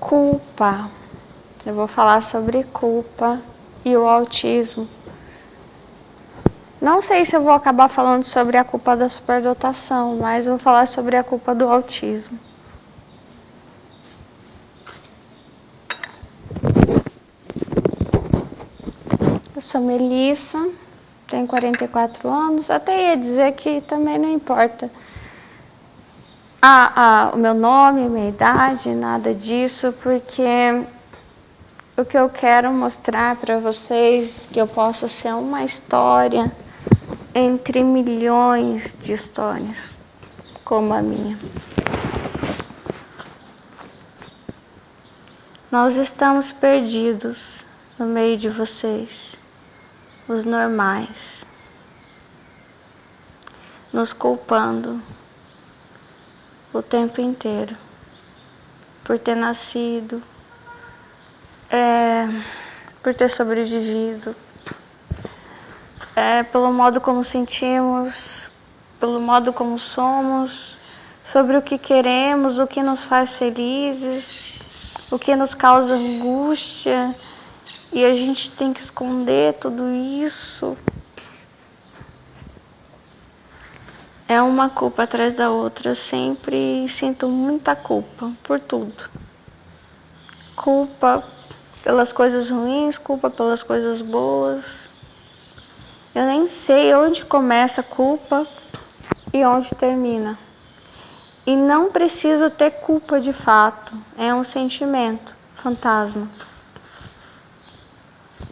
Culpa. Eu vou falar sobre culpa e o autismo. Não sei se eu vou acabar falando sobre a culpa da superdotação, mas vou falar sobre a culpa do autismo. Eu sou Melissa, tenho 44 anos, até ia dizer que também não importa o meu nome, minha idade, nada disso, porque o que eu quero mostrar para vocês é que eu posso ser uma história entre milhões de histórias como a minha. Nós estamos perdidos no meio de vocês, os normais, nos culpando o tempo inteiro por ter nascido, por ter sobrevivido, pelo modo como sentimos, pelo modo como somos, sobre o que queremos, o que nos faz felizes, o que nos causa angústia, e a gente tem que esconder tudo isso. É uma culpa atrás da outra, eu sempre sinto muita culpa por tudo. Culpa pelas coisas ruins, culpa pelas coisas boas. Eu nem sei onde começa a culpa e onde termina. E não preciso ter culpa de fato, é um sentimento, fantasma,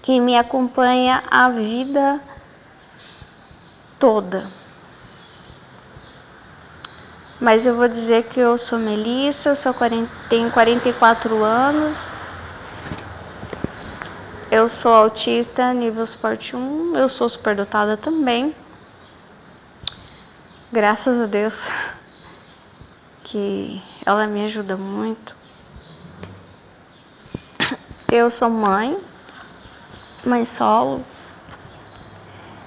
que me acompanha a vida toda. Mas eu vou dizer que eu sou Melissa, tenho 44 anos, eu sou autista nível suporte 1, eu sou superdotada também, graças a Deus, que ela me ajuda muito. Eu sou mãe solo,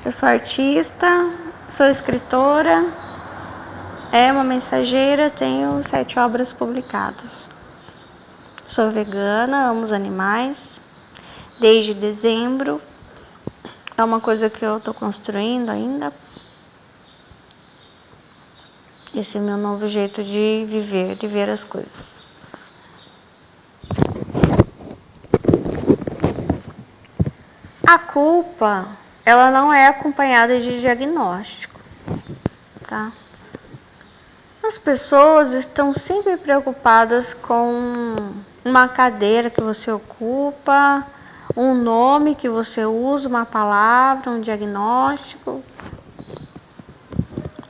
eu sou artista, sou escritora, uma mensageira, tenho 7 obras publicadas. Sou vegana, amo os animais, desde dezembro, é uma coisa que eu estou construindo ainda. Esse é meu novo jeito de ver as coisas. A culpa, ela não é acompanhada de diagnóstico, tá? As pessoas estão sempre preocupadas com uma cadeira que você ocupa, um nome que você usa, uma palavra, um diagnóstico,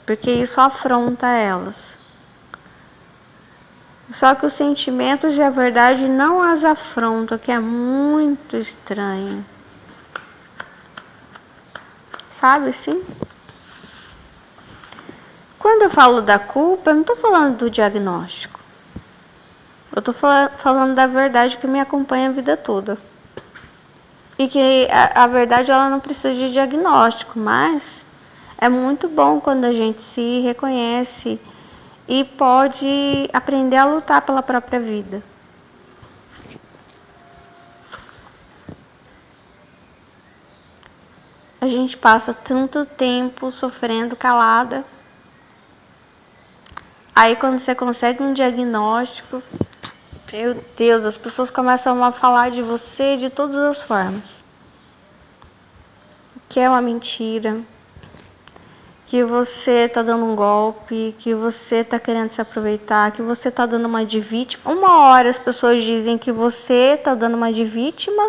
porque isso afronta elas. Só que os sentimentos e a verdade não as afrontam, que é muito estranho. Sabe assim? Quando eu falo da culpa, eu não estou falando do diagnóstico. Eu estou falando da verdade que me acompanha a vida toda. E que a verdade ela não precisa de diagnóstico, mas é muito bom quando a gente se reconhece e pode aprender a lutar pela própria vida. A gente passa tanto tempo sofrendo calada. Aí quando você consegue um diagnóstico, meu Deus, as pessoas começam a falar de você de todas as formas. Que é uma mentira, que você tá dando um golpe, que você tá querendo se aproveitar, que você tá dando uma de vítima. Uma hora as pessoas dizem que você tá dando uma de vítima,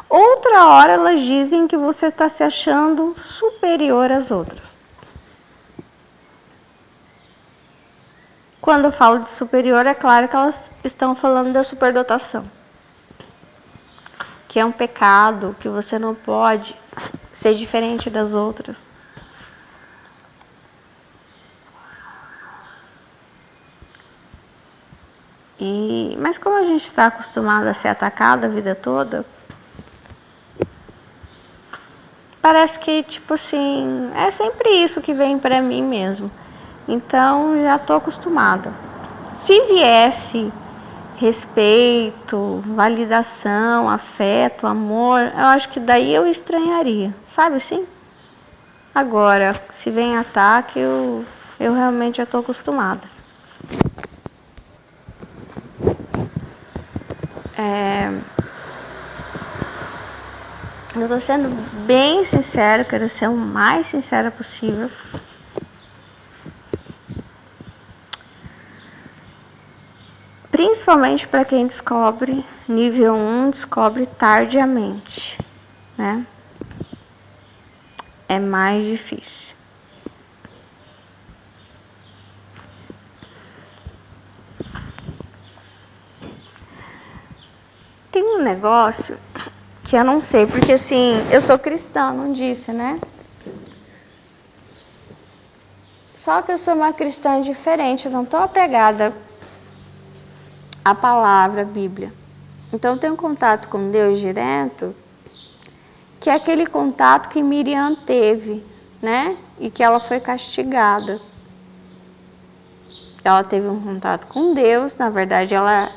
outra hora elas dizem que você tá se achando superior às outras. Quando eu falo de superior, é claro que elas estão falando da superdotação, que é um pecado, que você não pode ser diferente das outras. Mas como a gente está acostumado a ser atacado a vida toda, parece que, tipo assim, é sempre isso que vem pra mim mesmo. Então, já tô acostumada. Se viesse respeito, validação, afeto, amor, eu acho que daí eu estranharia, sabe assim? Agora, se vem ataque, eu realmente já estou acostumada. Eu tô sendo bem sincera, quero ser o mais sincera possível. Principalmente para quem descobre nível 1, descobre tardiamente, né? É mais difícil. Tem um negócio que eu não sei, porque assim, eu sou cristã, não disse, né? Só que eu sou uma cristã diferente, eu não tô apegada à palavra, à Bíblia. Então eu tenho contato com Deus direto, que é aquele contato que Miriam teve, né? E que ela foi castigada. Ela teve um contato com Deus, na verdade ela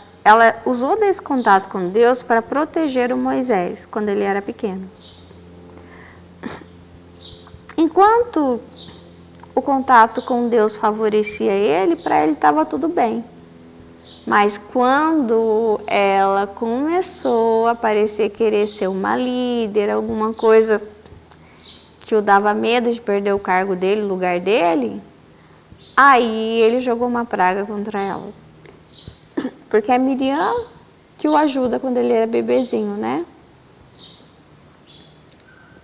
usou desse contato com Deus para proteger o Moisés, quando ele era pequeno. Enquanto o contato com Deus favorecia ele, para ele estava tudo bem. Mas quando ela começou a parecer querer ser uma líder, alguma coisa que o dava medo de perder o cargo dele, o lugar dele, aí ele jogou uma praga contra ela. Porque é Miriam que o ajuda quando ele era bebezinho, né?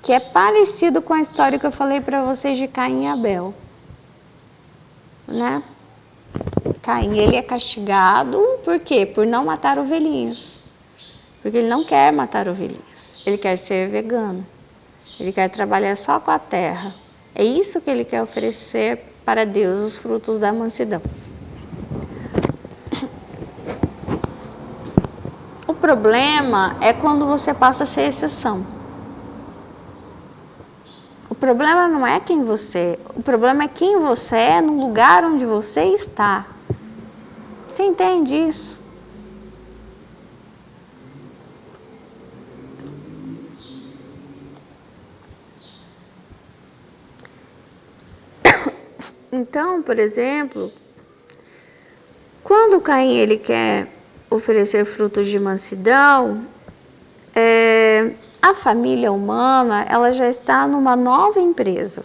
Que é parecido com a história que eu falei para vocês de Caim e Abel, né? Caim, ele é castigado, por quê? Por não matar ovelhinhas. Porque ele não quer matar ovelhinhas. Ele quer ser vegano. Ele quer trabalhar só com a terra. É isso que ele quer oferecer para Deus, os frutos da mansidão. O problema é quando você passa a ser exceção. O problema não é quem você é, o problema é quem você é no lugar onde você está. Você entende isso? Então, por exemplo, quando Caim ele quer oferecer frutos de mansidão, a família humana ela já está numa nova empresa,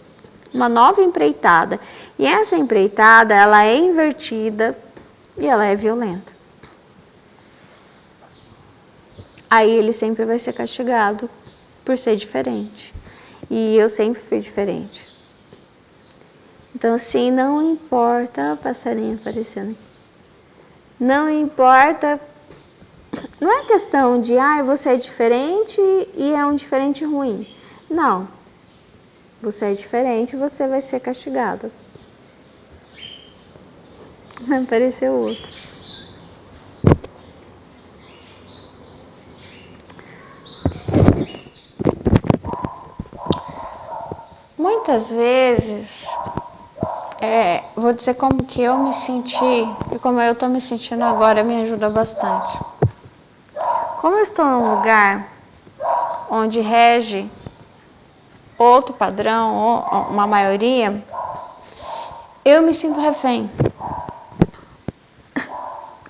uma nova empreitada. E essa empreitada ela é invertida e ela é violenta. Aí ele sempre vai ser castigado por ser diferente. E eu sempre fui diferente. Então, assim, não importa, passarinho aparecendo aqui. Não importa, não é questão de, você é diferente e é um diferente ruim. Não. Você é diferente, você vai ser castigado. Apareceu outro. Muitas vezes, vou dizer como que eu me senti, e como eu estou me sentindo agora, me ajuda bastante. Como eu estou num lugar onde rege outro padrão, ou uma maioria, eu me sinto refém.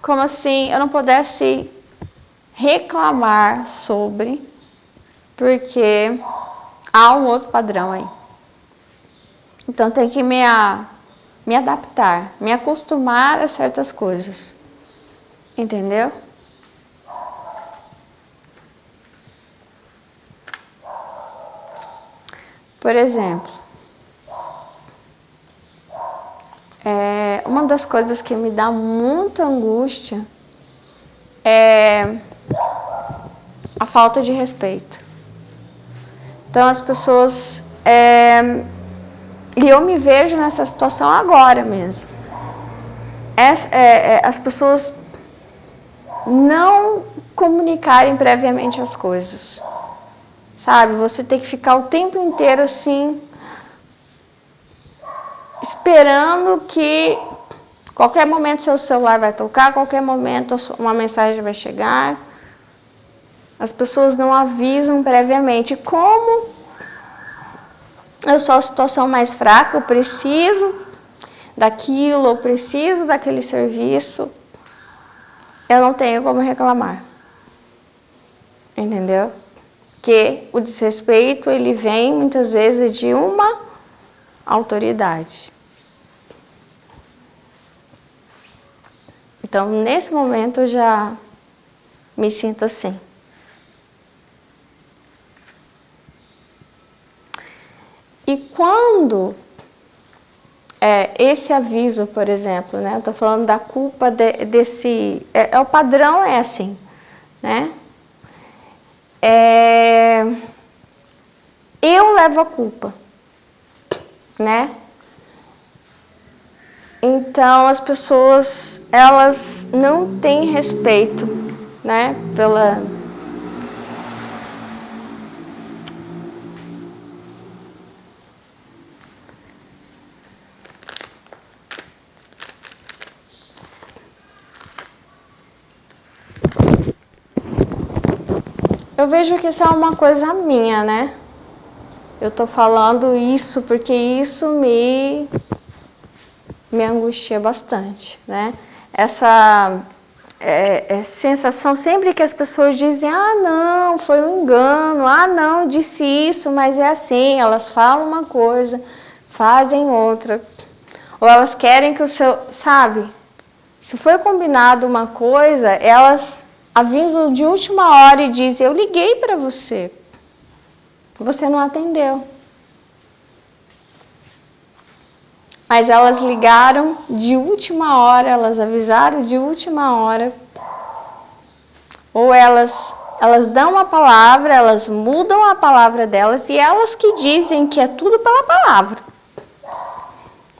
Como assim eu não pudesse reclamar sobre, porque há um outro padrão aí. Então tem que me adaptar, me acostumar a certas coisas. Entendeu? Por exemplo, uma das coisas que me dá muita angústia é a falta de respeito. Então as pessoas... e eu me vejo nessa situação agora mesmo. As pessoas não comunicarem previamente as coisas. Sabe? Você tem que ficar o tempo inteiro assim, esperando que Qualquer momento seu celular vai tocar, qualquer momento uma mensagem vai chegar. As pessoas não avisam previamente. Como eu sou a situação mais fraca, eu preciso daquilo, eu preciso daquele serviço, eu não tenho como reclamar. Entendeu? Que o desrespeito, ele vem muitas vezes de uma autoridade. Então, nesse momento, eu já me sinto assim. E quando esse aviso, por exemplo, né? Eu estou falando da culpa desse... o padrão é assim, né? Eu levo a culpa, né? Então, as pessoas, elas não têm respeito, né? Eu vejo que isso é uma coisa minha, né? Eu tô falando isso porque isso me angustia bastante, né? Essa sensação sempre que as pessoas dizem, ah, não, foi um engano, ah, não, disse isso, mas é assim, elas falam uma coisa, fazem outra, ou elas querem que o seu, sabe? Se foi combinado uma coisa, elas avisam de última hora e dizem, eu liguei para você, você não atendeu. Mas elas ligaram de última hora, elas avisaram de última hora. Ou elas dão uma palavra, elas mudam a palavra delas e elas que dizem que é tudo pela palavra.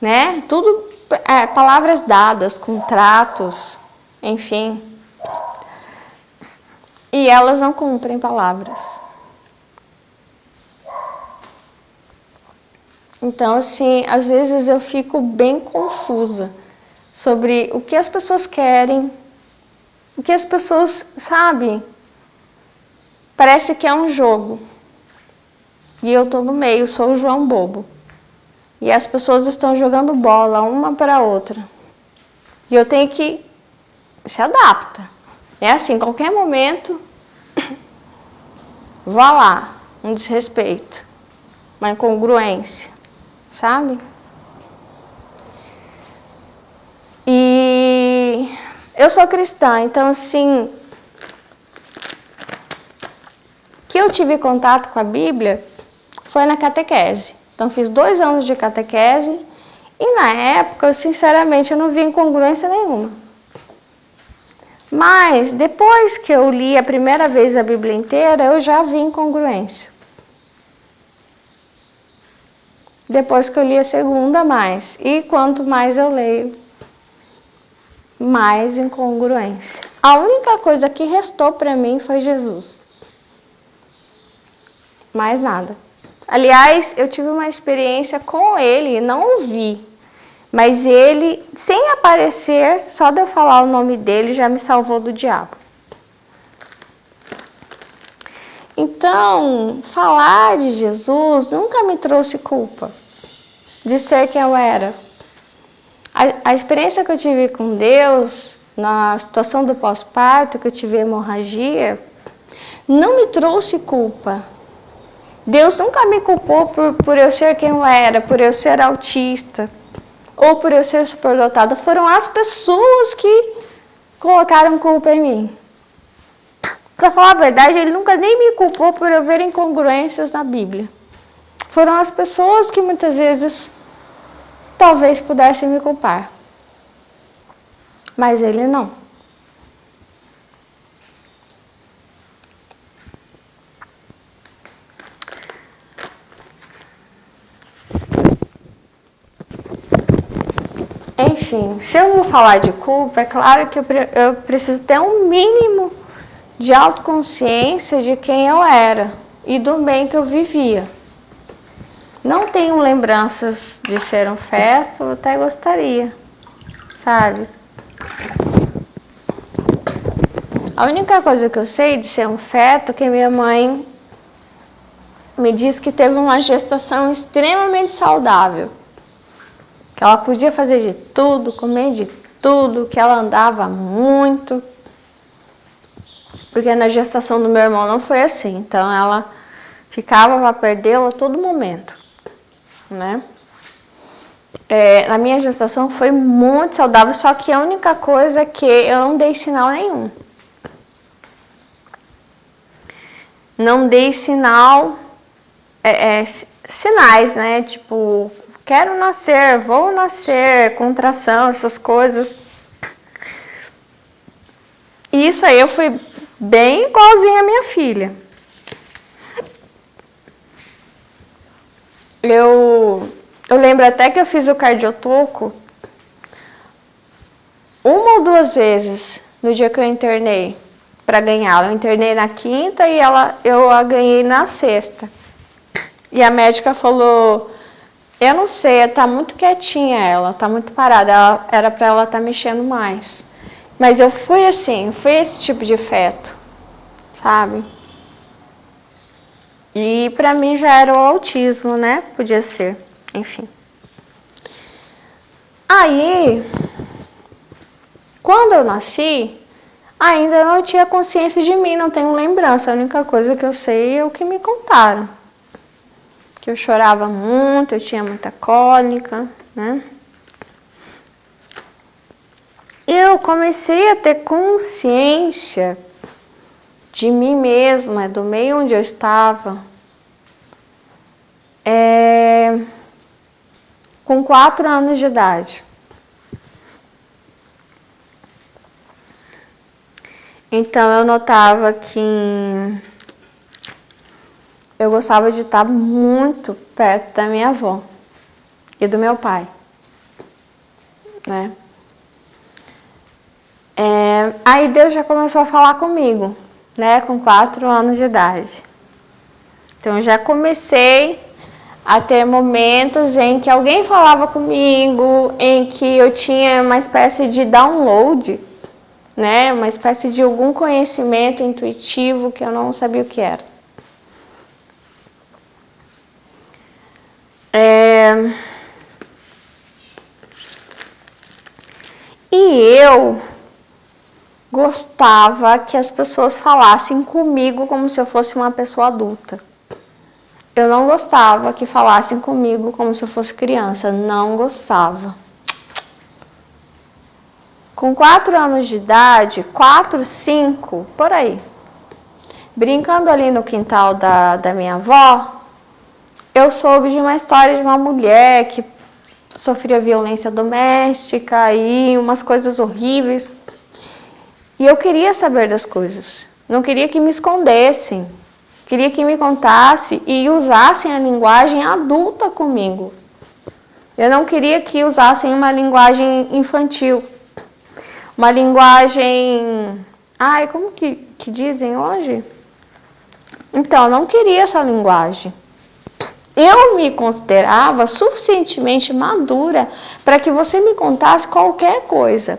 Né? Tudo palavras dadas, contratos, enfim. E elas não cumprem palavras. Então, assim, às vezes eu fico bem confusa sobre o que as pessoas querem, o que as pessoas sabem. Parece que é um jogo. E eu tô no meio, sou o João Bobo. E as pessoas estão jogando bola uma para a outra. E eu tenho que se adapta. É assim, qualquer momento, vá lá, um desrespeito, uma incongruência. Sabe? E eu sou cristã, então assim, que eu tive contato com a Bíblia foi na catequese. Então fiz 2 anos de catequese e na época, sinceramente, eu não vi incongruência nenhuma. Mas depois que eu li a primeira vez a Bíblia inteira, eu já vi incongruência. Depois que eu li a segunda, mais. E quanto mais eu leio, mais incongruência. A única coisa que restou para mim foi Jesus. Mais nada. Aliás, eu tive uma experiência com ele, não o vi. Mas ele, sem aparecer, só de eu falar o nome dele, já me salvou do diabo. Então, falar de Jesus nunca me trouxe culpa de ser quem eu era. A experiência que eu tive com Deus, na situação do pós-parto, que eu tive hemorragia, não me trouxe culpa. Deus nunca me culpou por eu ser quem eu era, por eu ser autista, ou por eu ser superdotada. Foram as pessoas que colocaram culpa em mim. Para falar a verdade, ele nunca nem me culpou por eu ver incongruências na Bíblia. Foram as pessoas que muitas vezes talvez pudessem me culpar. Mas ele não. Enfim, se eu vou falar de culpa, é claro que eu preciso ter um mínimo de autoconsciência de quem eu era e do bem que eu vivia. Não tenho lembranças de ser um festo, eu até gostaria. sabe? A única coisa que eu sei de ser um feto é que minha mãe me disse que teve uma gestação extremamente saudável. Que ela podia fazer de tudo, comer de tudo, que ela andava muito. Porque na gestação do meu irmão não foi assim. Então ela ficava para perdê-lo a todo momento, né? Na minha gestação foi muito saudável, só que a única coisa é que eu não dei sinal nenhum. Não dei sinais, né? Tipo, quero nascer, vou nascer, contração, essas coisas. E isso aí eu fui bem igualzinha à minha filha. Eu lembro até que eu fiz o cardiotoco 1 ou 2 vezes no dia que eu internei para ganhá-la. Eu internei na quinta e eu a ganhei na sexta. E a médica falou, eu não sei, tá muito quietinha ela, tá muito parada, era para ela estar mexendo mais. Mas eu fui assim, fui esse tipo de feto, sabe? E pra mim já era o autismo, né? Podia ser, enfim. Aí, quando eu nasci, ainda não tinha consciência de mim, não tenho lembrança. A única coisa que eu sei é o que me contaram. Que eu chorava muito, eu tinha muita cólica, né? Eu comecei a ter consciência de mim mesma, do meio onde eu estava, com 4 anos de idade. Então eu notava que eu gostava de estar muito perto da minha avó e do meu pai, né? Aí Deus já começou a falar comigo, né, com 4 anos de idade. Então eu já comecei a ter momentos em que alguém falava comigo, em que eu tinha uma espécie de download, né, uma espécie de algum conhecimento intuitivo que eu não sabia o que era. E eu gostava que as pessoas falassem comigo como se eu fosse uma pessoa adulta. Eu não gostava que falassem comigo como se eu fosse criança, não gostava. Com 4 anos de idade, 4, 5, por aí, brincando ali no quintal da minha avó, eu soube de uma história de uma mulher que sofria violência doméstica e umas coisas horríveis. E eu queria saber das coisas, não queria que me escondessem, queria que me contassem e usassem a linguagem adulta comigo. Eu não queria que usassem uma linguagem infantil, uma linguagem... Ai, como que dizem hoje? Então, eu não queria essa linguagem. Eu me considerava suficientemente madura para que você me contasse qualquer coisa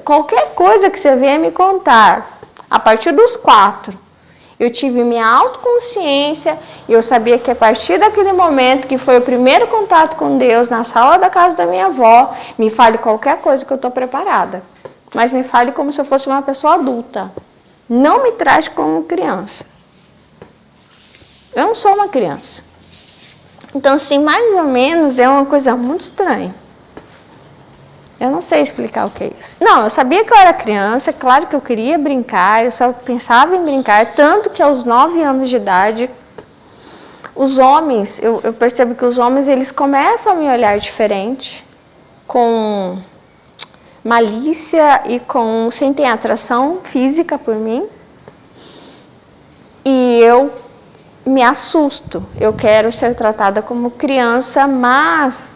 que você vier me contar. A partir dos 4, eu tive minha autoconsciência e eu sabia que a partir daquele momento que foi o primeiro contato com Deus na sala da casa da minha avó, me fale qualquer coisa que eu estou preparada. Mas me fale como se eu fosse uma pessoa adulta. Não me trate como criança. Eu não sou uma criança. Então, assim, mais ou menos é uma coisa muito estranha. Eu não sei explicar o que é isso. Não, eu sabia que eu era criança, claro que eu queria brincar, eu só pensava em brincar, tanto que aos 9 anos de idade, os homens, eu percebo que os homens, eles começam a me olhar diferente, com malícia e sentem atração física por mim. E eu me assusto, eu quero ser tratada como criança, mas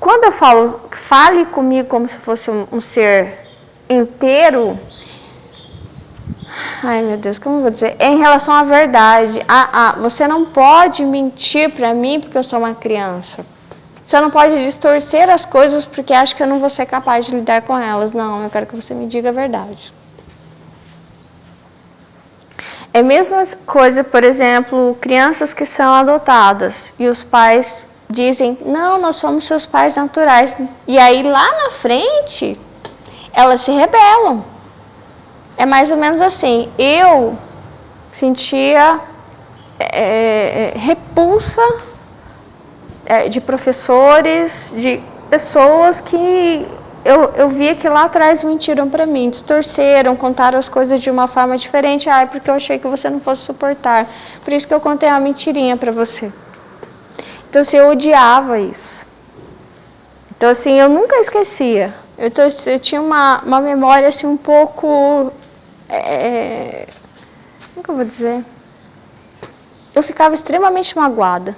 quando eu falo, fale comigo como se fosse um ser inteiro, ai meu Deus, como eu vou dizer? Em relação à verdade, você não pode mentir para mim porque eu sou uma criança. Você não pode distorcer as coisas porque acha que eu não vou ser capaz de lidar com elas. Não, eu quero que você me diga a verdade. É a mesma coisa, por exemplo, crianças que são adotadas e os pais dizem, não, nós somos seus pais naturais. E aí lá na frente, elas se rebelam. É mais ou menos assim, eu sentia repulsa de professores, de pessoas que eu via que lá atrás mentiram para mim, distorceram, contaram as coisas de uma forma diferente, porque eu achei que você não fosse suportar. Por isso que eu contei uma mentirinha para você. Então, assim, eu odiava isso. Então, assim, eu nunca esquecia. Eu tinha uma memória, assim, um pouco... como que eu vou dizer? Eu ficava extremamente magoada.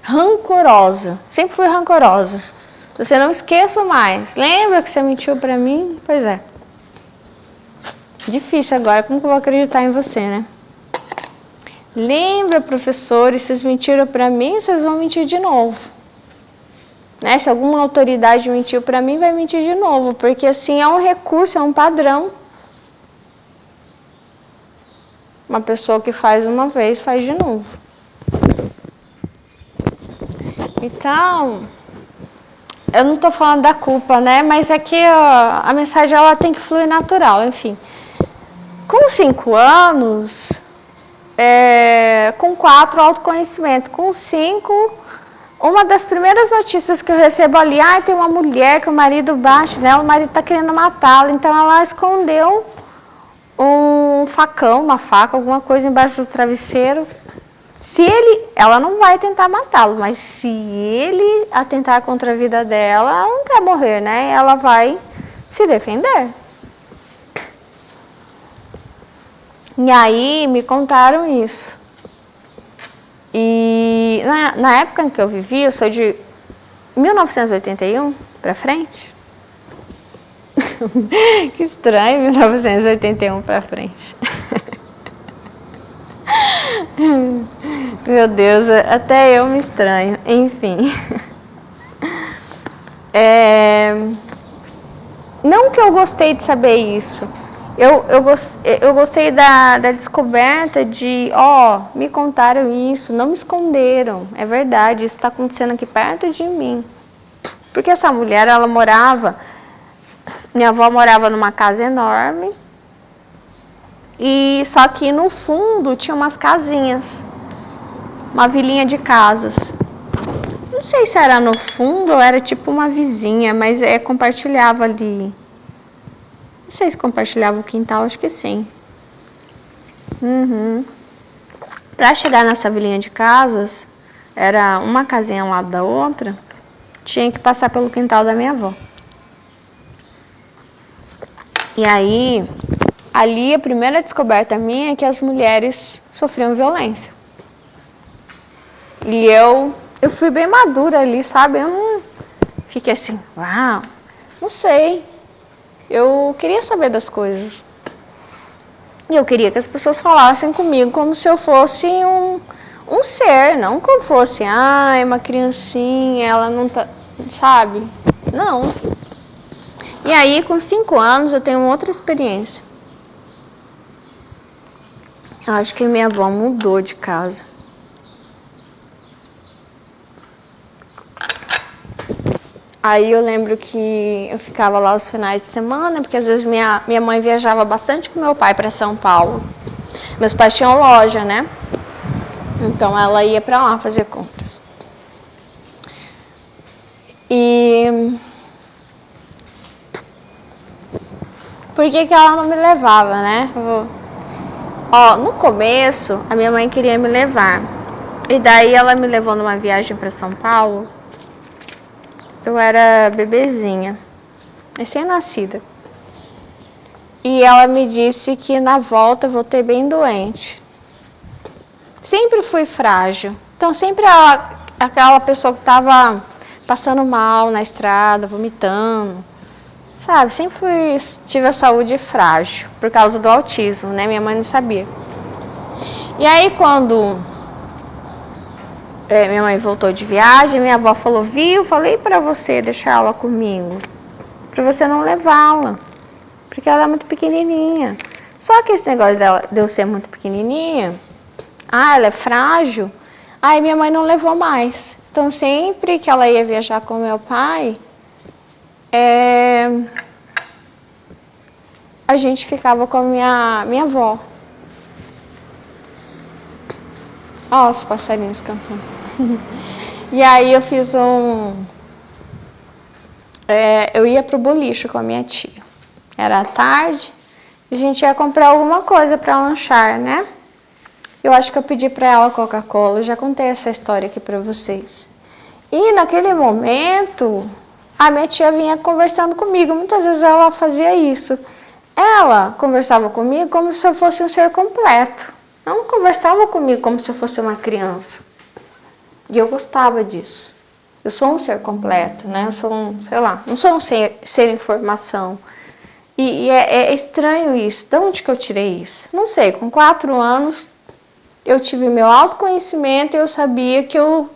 Rancorosa. Sempre fui rancorosa. Você não esqueça mais. Lembra que você mentiu pra mim? Pois é. Difícil agora. Como que eu vou acreditar em você, né? Lembra, professores, vocês mentiram pra mim, vocês vão mentir de novo. Né? Se alguma autoridade mentiu pra mim, vai mentir de novo. Porque assim é um recurso, é um padrão. Uma pessoa que faz uma vez, faz de novo. Então, eu não estou falando da culpa, né? Mas aqui a mensagem ela tem que fluir natural, enfim. Com 5 anos, com 4, autoconhecimento. Com 5, uma das primeiras notícias que eu recebo ali, tem uma mulher que o marido bate nela, o marido está querendo matá-la. Então ela escondeu um facão, uma faca, alguma coisa embaixo do travesseiro. Ela não vai tentar matá-lo, mas se ele atentar contra a vida dela, ela não quer morrer, né? Ela vai se defender. E aí me contaram isso. E na época em que eu vivi, eu sou de 1981 pra frente. Que estranho, 1981 pra frente. Meu Deus, até eu me estranho. Enfim. Não que eu gostei de saber isso. Eu gostei da descoberta de, me contaram isso, não me esconderam. É verdade, isso está acontecendo aqui perto de mim. Porque essa mulher, minha avó morava numa casa enorme. E só que no fundo tinha umas casinhas, uma vilinha de casas. Não sei se era no fundo ou era tipo uma vizinha, mas compartilhava ali. Não sei se compartilhava o quintal, acho que sim. Para chegar nessa vilinha de casas, era uma casinha ao lado da outra, tinha que passar pelo quintal da minha avó. E aí, ali a primeira descoberta minha é que as mulheres sofriam violência. E eu fui bem madura ali, sabe? Eu não fiquei assim, uau, não sei. Eu queria saber das coisas. E eu queria que as pessoas falassem comigo como se eu fosse um ser, não como fosse, uma criancinha, ela não tá, sabe? Não. E aí, com 5 anos, eu tenho outra experiência. Eu acho que minha avó mudou de casa. Aí eu lembro que eu ficava lá os finais de semana, porque às vezes minha mãe viajava bastante com meu pai para São Paulo. Meus pais tinham loja, né? Então ela ia para lá fazer compras. E por que ela não me levava, né? No começo, a minha mãe queria me levar. E daí ela me levou numa viagem para São Paulo. Eu era bebezinha, recém-nascida. E ela me disse que na volta eu voltei bem doente. Sempre fui frágil. Então sempre aquela pessoa que estava passando mal na estrada, vomitando. Sabe, sempre tive a saúde frágil por causa do autismo, né? Minha mãe não sabia. E aí quando minha mãe voltou de viagem, minha avó falou, viu, falei pra você deixar ela comigo, pra você não levá-la, porque ela é muito pequenininha. Só que esse negócio de eu ser muito pequenininha, ela é frágil, aí minha mãe não levou mais. Então sempre que ela ia viajar com meu pai, a gente ficava com a minha avó. Ó, os passarinhos cantando. E aí eu fiz eu ia pro boliche com a minha tia. Era tarde, a gente ia comprar alguma coisa para lanchar, né? Eu acho que eu pedi para ela Coca-Cola, já contei essa história aqui para vocês. E naquele momento, a minha tia vinha conversando comigo, muitas vezes ela fazia isso. Ela conversava comigo como se eu fosse um ser completo. Não conversava comigo como se eu fosse uma criança. E eu gostava disso. Eu sou um ser completo, né? Eu sou sei lá, não sou um ser em formação. E é estranho isso. De onde que eu tirei isso? Não sei, com 4 anos eu tive meu autoconhecimento e eu sabia que eu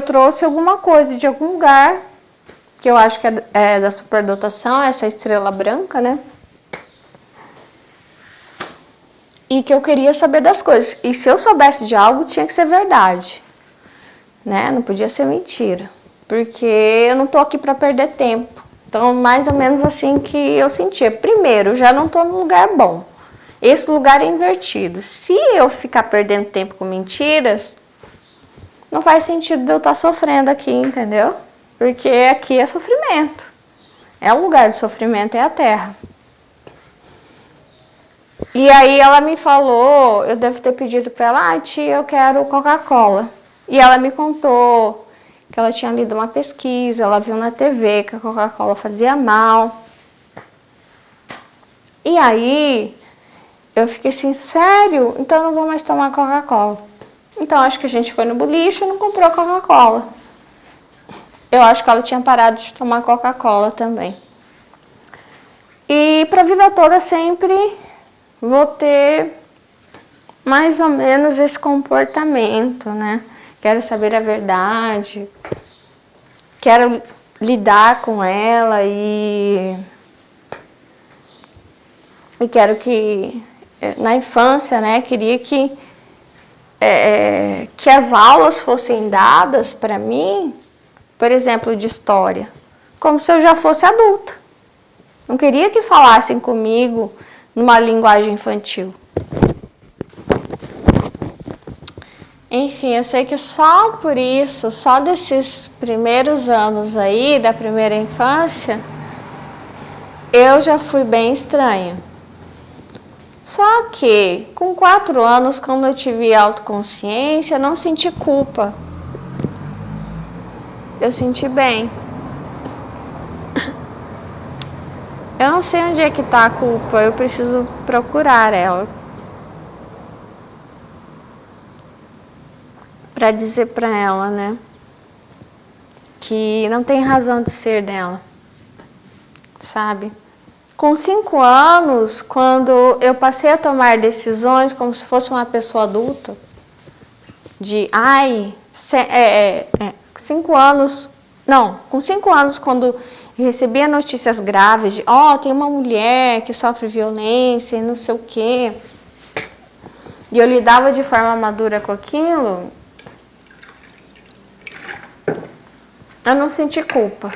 trouxe alguma coisa de algum lugar, que eu acho que é da superdotação, essa estrela branca, né? E que eu queria saber das coisas. E se eu soubesse de algo, tinha que ser verdade, né? Não podia ser mentira, porque eu não tô aqui para perder tempo. Então, mais ou menos assim que eu sentia. Primeiro, eu já não tô num lugar bom. Esse lugar é invertido. Se eu ficar perdendo tempo com mentiras, não faz sentido de eu estar sofrendo aqui, entendeu? Porque aqui é sofrimento. É o lugar de sofrimento, é a terra. E aí ela me falou, eu devo ter pedido para ela, tia, eu quero Coca-Cola. E ela me contou que ela tinha lido uma pesquisa, ela viu na TV que a Coca-Cola fazia mal. E aí eu fiquei assim, sério? Então eu não vou mais tomar Coca-Cola. Então acho que a gente foi no boliche e não comprou Coca-Cola. Eu acho que ela tinha parado de tomar Coca-Cola também. E pra vida toda sempre vou ter mais ou menos esse comportamento, né? Quero saber a verdade, quero lidar com ela e quero que, na infância, né, queria que as aulas fossem dadas para mim, por exemplo, de história, como se eu já fosse adulta. Não queria que falassem comigo numa linguagem infantil. Enfim, eu sei que só por isso, só desses primeiros anos aí, da primeira infância, eu já fui bem estranha. Só que, com 4 anos, quando eu tive autoconsciência, eu não senti culpa. Eu senti bem. Eu não sei onde é que tá a culpa, eu preciso procurar ela. Pra dizer pra ela, né? Que não tem razão de ser dela. Sabe? Com 5 anos, quando eu passei a tomar decisões como se fosse uma pessoa adulta, de, 5 anos, não, com 5 anos, quando recebia notícias graves de, tem uma mulher que sofre violência e não sei o quê, e eu lidava de forma madura com aquilo, eu não senti culpa.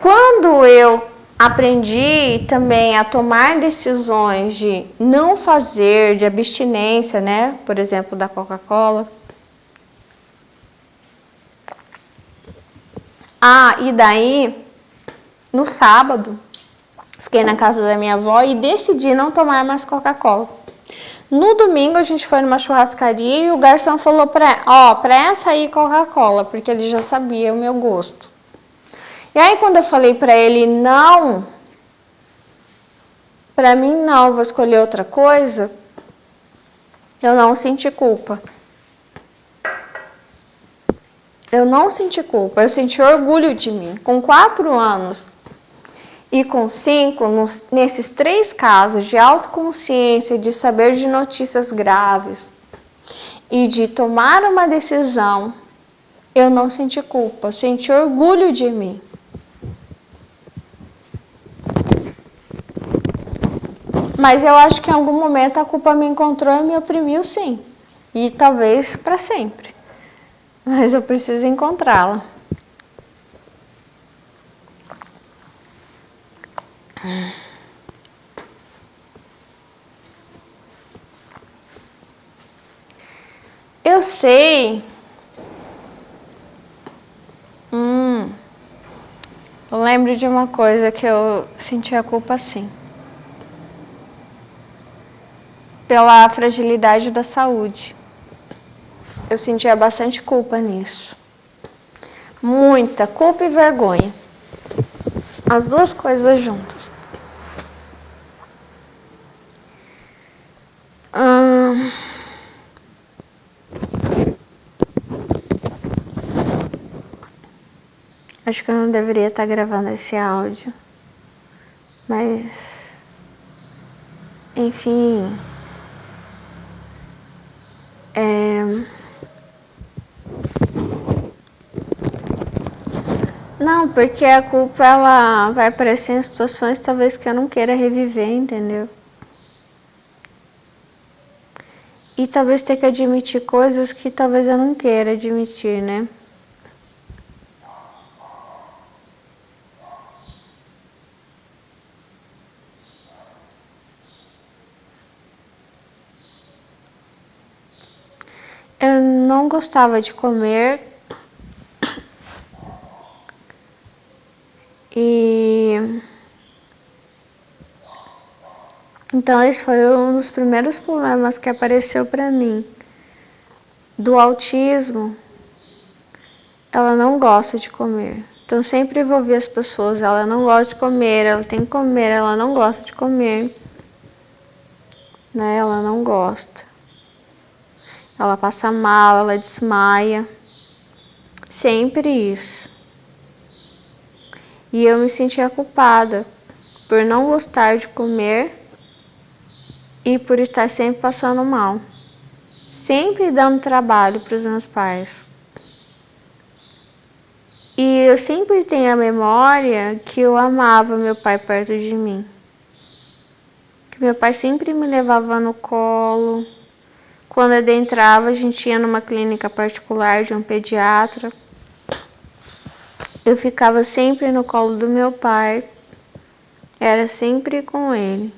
Quando eu aprendi também a tomar decisões de não fazer, de abstinência, né? Por exemplo, da Coca-Cola. E daí, no sábado, fiquei na casa da minha avó e decidi não tomar mais Coca-Cola. No domingo, a gente foi numa churrascaria e o garçom falou pra essa aí Coca-Cola, porque ele já sabia o meu gosto. E aí, quando eu falei pra ele, não, pra mim não, vou escolher outra coisa, eu não senti culpa. Eu não senti culpa, eu senti orgulho de mim. Com 4 anos e com 5, nesses 3 casos de autoconsciência, de saber de notícias graves e de tomar uma decisão eu não senti culpa, eu senti orgulho de mim. Mas eu acho que em algum momento a culpa me encontrou e me oprimiu, sim. E talvez para sempre. Mas eu preciso encontrá-la. Eu sei. Eu lembro de uma coisa que eu senti a culpa, sim. Pela fragilidade da saúde. Eu sentia bastante culpa nisso. Muita culpa e vergonha. As duas coisas juntas. Acho que eu não deveria estar gravando esse áudio. Mas... enfim... Não, porque a culpa ela vai aparecer em situações talvez que eu não queira reviver, entendeu? E talvez ter que admitir coisas que talvez eu não queira admitir, né? Eu não gostava de comer e então esse foi um dos primeiros problemas que apareceu pra mim. Do autismo, ela não gosta de comer. Então sempre envolvi as pessoas, ela não gosta de comer, ela tem que comer, ela não gosta de comer. Né? Ela não gosta. Ela passa mal, ela desmaia. Sempre isso. E eu me sentia culpada por não gostar de comer e por estar sempre passando mal. Sempre dando trabalho para os meus pais. E eu sempre tenho a memória que eu amava meu pai perto de mim. Que meu pai sempre me levava no colo. Quando eu adentrava, a gente ia numa clínica particular de um pediatra. Eu ficava sempre no colo do meu pai. Era sempre com ele.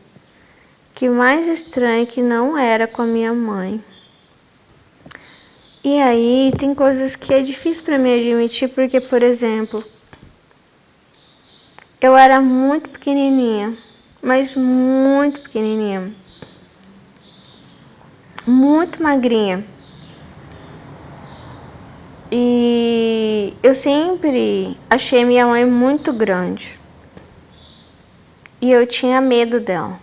Que mais estranho que não era com a minha mãe. E aí tem coisas que é difícil para mim admitir, porque, por exemplo, eu era muito pequenininha, mas muito pequenininha. Muito magrinha. E eu sempre achei minha mãe muito grande. E eu tinha medo dela.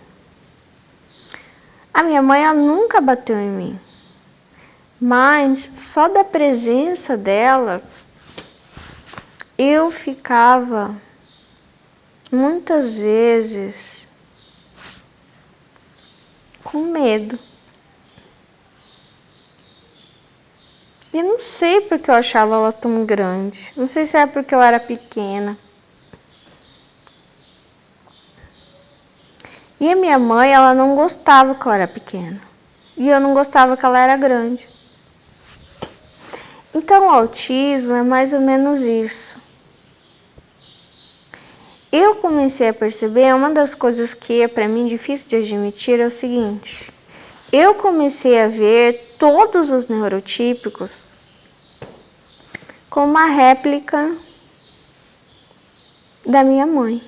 A minha mãe ela nunca bateu em mim. Mas só da presença dela, eu ficava muitas vezes com medo. E não sei porque eu achava ela tão grande. Não sei se é porque eu era pequena. E a minha mãe, ela não gostava que eu era pequena. E eu não gostava que ela era grande. Então o autismo é mais ou menos isso. Eu comecei a perceber, uma das coisas que é para mim difícil de admitir é o seguinte. Eu comecei a ver todos os neurotípicos como uma réplica da minha mãe.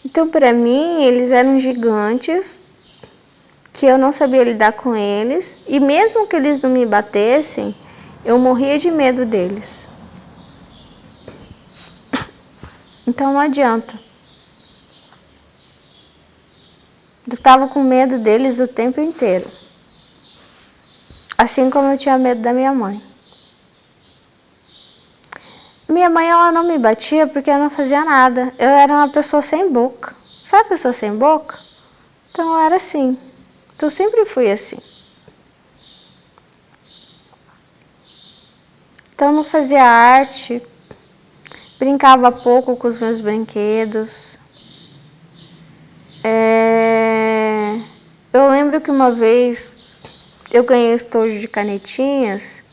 Então, para mim, eles eram gigantes, que eu não sabia lidar com eles, e mesmo que eles não me batessem, eu morria de medo deles. Então não adianta. Eu estava com medo deles o tempo inteiro. Assim como eu tinha medo da minha mãe. Minha mãe, ela não me batia porque eu não fazia nada. Eu era uma pessoa sem boca. Sabe a pessoa sem boca? Então eu era assim. Então eu sempre fui assim. Então eu não fazia arte, brincava pouco com os meus brinquedos. Eu lembro que uma vez eu ganhei estojo de canetinhas.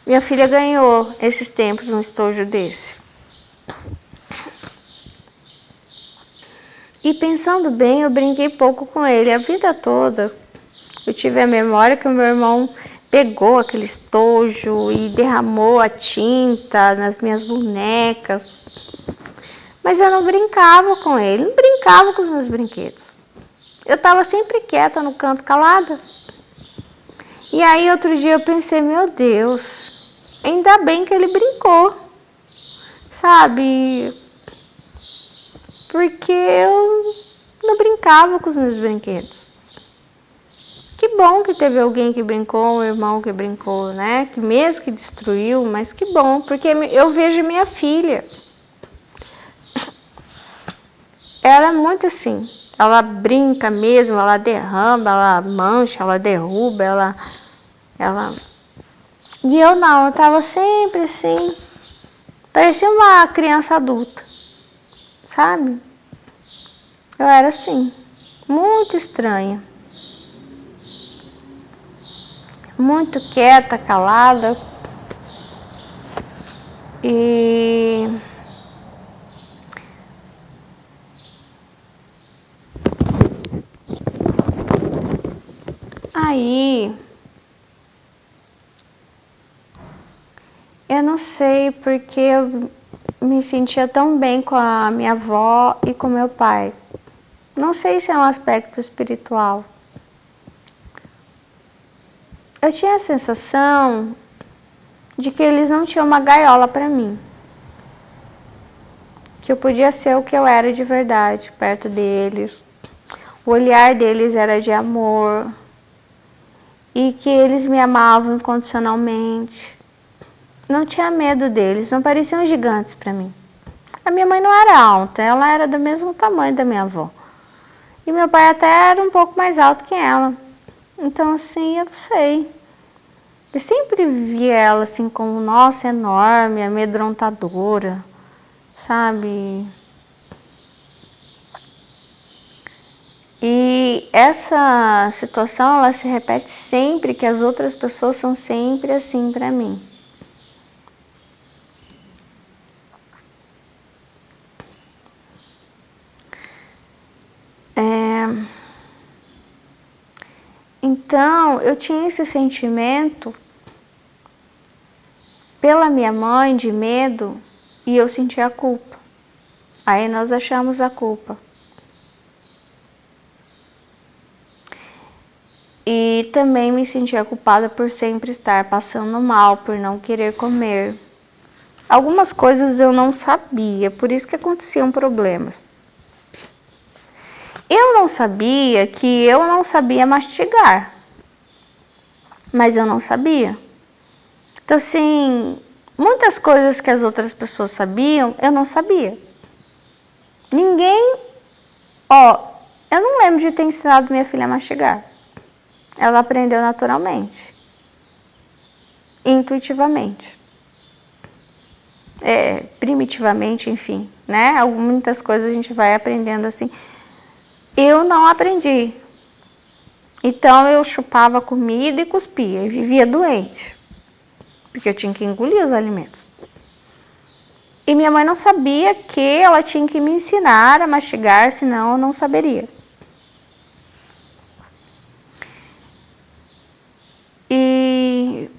Minha filha ganhou esses tempos um estojo desse. E pensando bem, eu brinquei pouco com ele. A vida toda eu tive a memória que o meu irmão pegou aquele estojo e derramou a tinta nas minhas bonecas. Mas eu não brincava com ele, não brincava com os meus brinquedos. Eu estava sempre quieta no canto, calada. E aí outro dia eu pensei, meu Deus, ainda bem que ele brincou, sabe? Porque eu não brincava com os meus brinquedos. Que bom que teve alguém que brincou, um irmão que brincou, né? Que mesmo que destruiu, mas que bom, porque eu vejo minha filha. Ela é muito assim, ela brinca mesmo, ela derrama, ela mancha, ela derruba, ela... E eu não, eu tava sempre assim, parecia uma criança adulta, sabe? Eu era assim, muito estranha. Muito quieta, calada. E aí eu não sei porque eu me sentia tão bem com a minha avó e com meu pai. Não sei se é um aspecto espiritual. Eu tinha a sensação de que eles não tinham uma gaiola para mim. Que eu podia ser o que eu era de verdade perto deles. O olhar deles era de amor. E que eles me amavam incondicionalmente. Não tinha medo deles, não pareciam gigantes para mim. A minha mãe não era alta, ela era do mesmo tamanho da minha avó. E meu pai até era um pouco mais alto que ela. Então, assim, eu não sei. Eu sempre vi ela assim como, nossa, enorme, amedrontadora, sabe? E essa situação, ela se repete sempre, que as outras pessoas são sempre assim para mim. Então, eu tinha esse sentimento pela minha mãe de medo e eu sentia a culpa. Aí nós achamos a culpa. E também me sentia culpada por sempre estar passando mal, por não querer comer. Algumas coisas eu não sabia, por isso que aconteciam problemas. Eu não sabia que eu não sabia mastigar, mas eu não sabia. Então, assim, muitas coisas que as outras pessoas sabiam, eu não sabia. Ninguém, eu não lembro de ter ensinado minha filha a mastigar. Ela aprendeu naturalmente, intuitivamente, primitivamente, enfim, né? Muitas coisas a gente vai aprendendo assim. Eu não aprendi. Então eu chupava comida e cuspia e vivia doente, porque eu tinha que engolir os alimentos. E minha mãe não sabia que ela tinha que me ensinar a mastigar, senão eu não saberia. E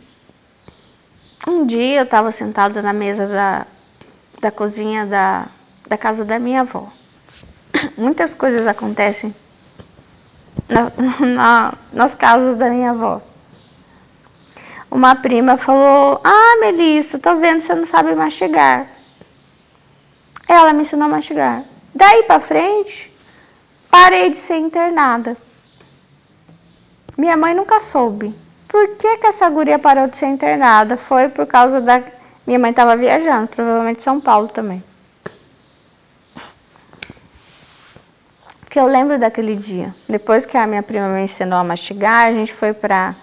um dia eu estava sentada na mesa da cozinha da casa da minha avó. Muitas coisas acontecem nas casas da minha avó. Uma prima falou, Melissa, tô vendo que você não sabe mastigar. Ela me ensinou a mastigar. Daí pra frente, parei de ser internada. Minha mãe nunca soube. Por que essa guria parou de ser internada? Foi por causa da... Minha mãe estava viajando, provavelmente São Paulo também. Porque eu lembro daquele dia. Depois que a minha prima me ensinou a mastigar, a gente foi para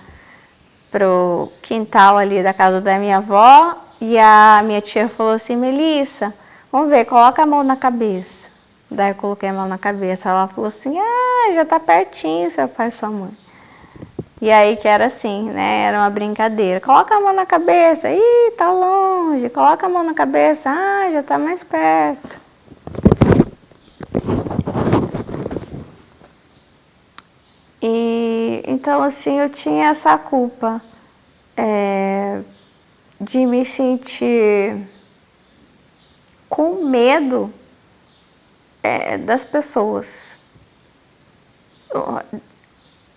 pro quintal ali da casa da minha avó e a minha tia falou assim, Melissa, vamos ver, coloca a mão na cabeça. Daí eu coloquei a mão na cabeça, ela falou assim, já tá pertinho seu pai e sua mãe. E aí que era assim, né, era uma brincadeira, coloca a mão na cabeça, ih, tá longe, coloca a mão na cabeça, já tá mais perto. E então assim eu tinha essa culpa de me sentir com medo das pessoas.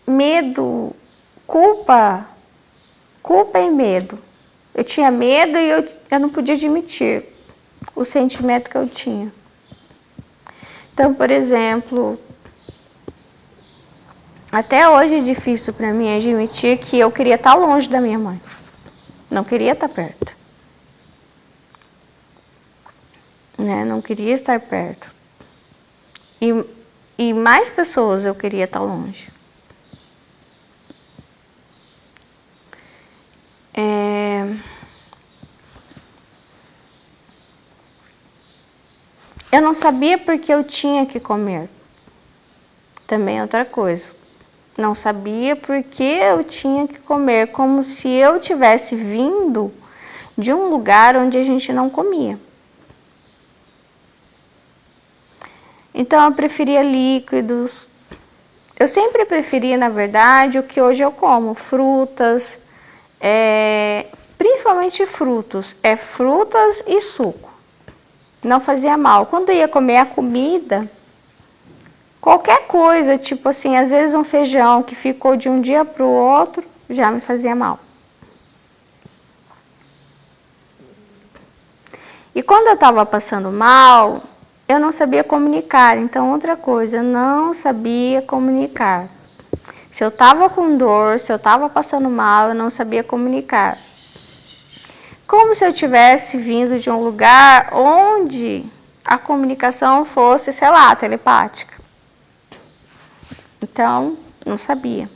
Medo, culpa e medo. Eu tinha medo e eu não podia admitir o sentimento que eu tinha. Então, por exemplo, até hoje é difícil para mim admitir que eu queria estar longe da minha mãe. Não queria estar perto. Né? Não queria estar perto. E mais pessoas eu queria estar longe. Eu não sabia porque eu tinha que comer. Também é outra coisa. Não sabia porque eu tinha que comer, como se eu tivesse vindo de um lugar onde a gente não comia. Então eu preferia líquidos. Eu sempre preferi, na verdade, o que hoje eu como, frutas, principalmente frutos, frutas e suco. Não fazia mal. Quando eu ia comer a comida, qualquer coisa, tipo assim, às vezes um feijão que ficou de um dia para o outro, já me fazia mal. E quando eu estava passando mal, eu não sabia comunicar. Então, outra coisa, eu não sabia comunicar. Se eu estava com dor, se eu estava passando mal, eu não sabia comunicar. Como se eu tivesse vindo de um lugar onde a comunicação fosse, sei lá, telepática. Então, não sabia.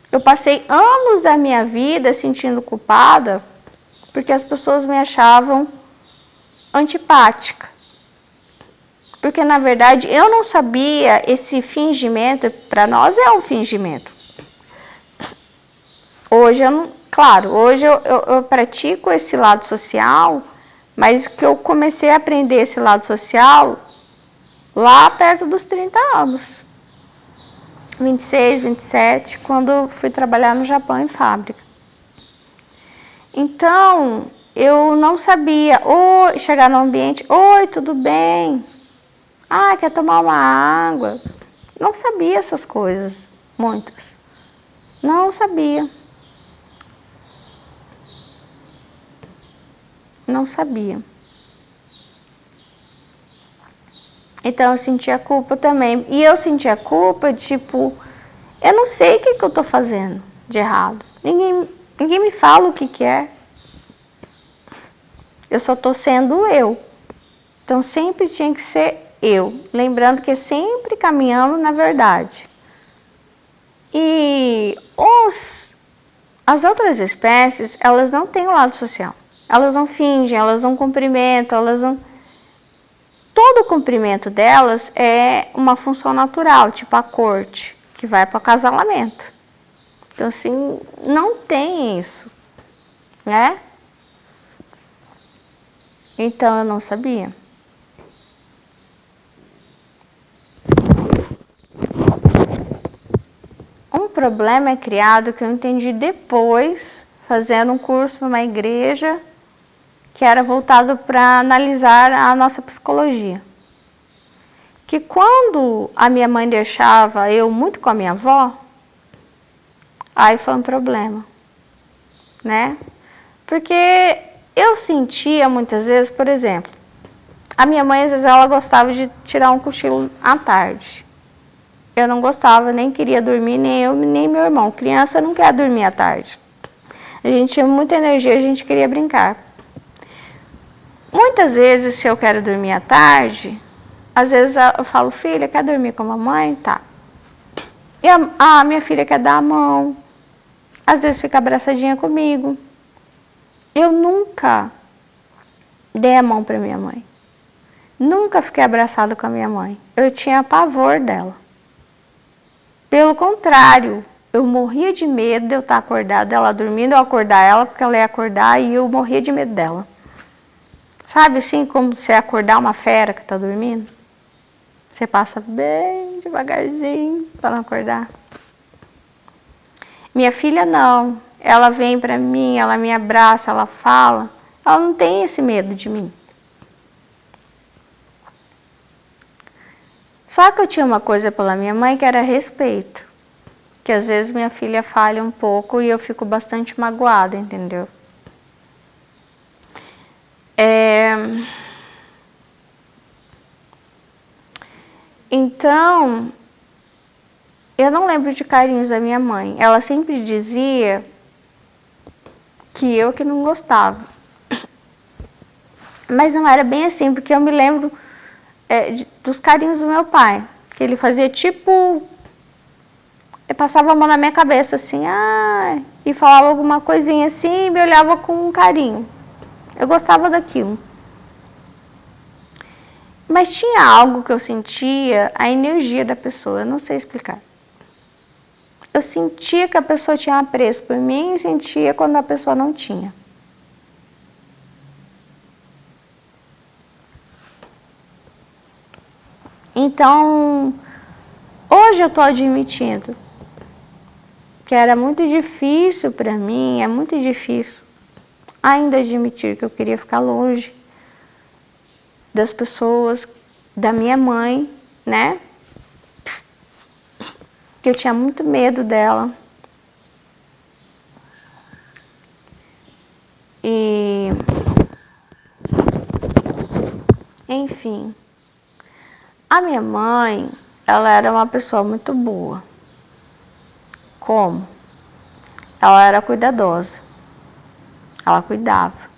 Eu passei anos da minha vida sentindo culpada porque as pessoas me achavam antipática. Porque, na verdade, eu não sabia esse fingimento, para nós é um fingimento. Hoje eu não, claro, hoje eu pratico esse lado social, mas que eu comecei a aprender esse lado social lá perto dos 30 anos. 26, 27, quando eu fui trabalhar no Japão em fábrica. Então, eu não sabia chegar no ambiente, oi, tudo bem? Quer tomar uma água? Não sabia essas coisas, muitas. Não sabia. Não sabia. Então eu sentia culpa também. E eu sentia culpa, tipo, eu não sei o que eu tô fazendo de errado. Ninguém me fala o que é. Eu só tô sendo eu. Então sempre tinha que ser eu. Lembrando que sempre caminhamos na verdade. E as outras espécies, elas não têm o lado social. Elas não fingem, elas não cumprimentam, elas não... Todo o cumprimento delas é uma função natural, tipo a corte, que vai para o acasalamento. Então, assim, não tem isso, né? Então, eu não sabia. Um problema é criado que eu entendi depois, fazendo um curso numa igreja que era voltado para analisar a nossa psicologia. Que quando a minha mãe deixava eu muito com a minha avó, aí foi um problema, né? Porque eu sentia muitas vezes, por exemplo, a minha mãe às vezes ela gostava de tirar um cochilo à tarde. Eu não gostava, nem queria dormir, nem eu, nem meu irmão. Criança não quer dormir à tarde. A gente tinha muita energia, a gente queria brincar. Muitas vezes, se eu quero dormir à tarde, às vezes eu falo, filha, quer dormir com a mamãe? Tá. E a minha filha quer dar a mão. às vezes fica abraçadinha comigo. Eu nunca dei a mão para minha mãe. Nunca fiquei abraçada com a minha mãe. Eu tinha pavor dela. Pelo contrário, eu morria de medo de eu estar acordada, ela dormindo, eu acordar ela, porque ela ia acordar e eu morria de medo dela. Sabe assim, como você acordar uma fera que está dormindo? Você passa bem devagarzinho para não acordar. Minha filha não. Ela vem para mim, ela me abraça, ela fala. Ela não tem esse medo de mim. Só que eu tinha uma coisa pela minha mãe que era respeito. Que às vezes minha filha falha um pouco e eu fico bastante magoada, entendeu? Então, eu não lembro de carinhos da minha mãe. Ela sempre dizia que eu que não gostava. Mas não era bem assim, porque eu me lembro dos carinhos do meu pai. Que ele fazia tipo... Ele passava a mão na minha cabeça assim, e falava alguma coisinha assim e me olhava com carinho. Eu gostava daquilo. Mas tinha algo que eu sentia, a energia da pessoa, eu não sei explicar. Eu sentia que a pessoa tinha apreço por mim e sentia quando a pessoa não tinha. Então, hoje eu estou admitindo que era muito difícil para mim, é muito difícil ainda admitir que eu queria ficar longe das pessoas, da minha mãe, né? Que eu tinha muito medo dela. E... enfim, a minha mãe, ela era uma pessoa muito boa. Como? Ela era cuidadosa. Ela cuidava.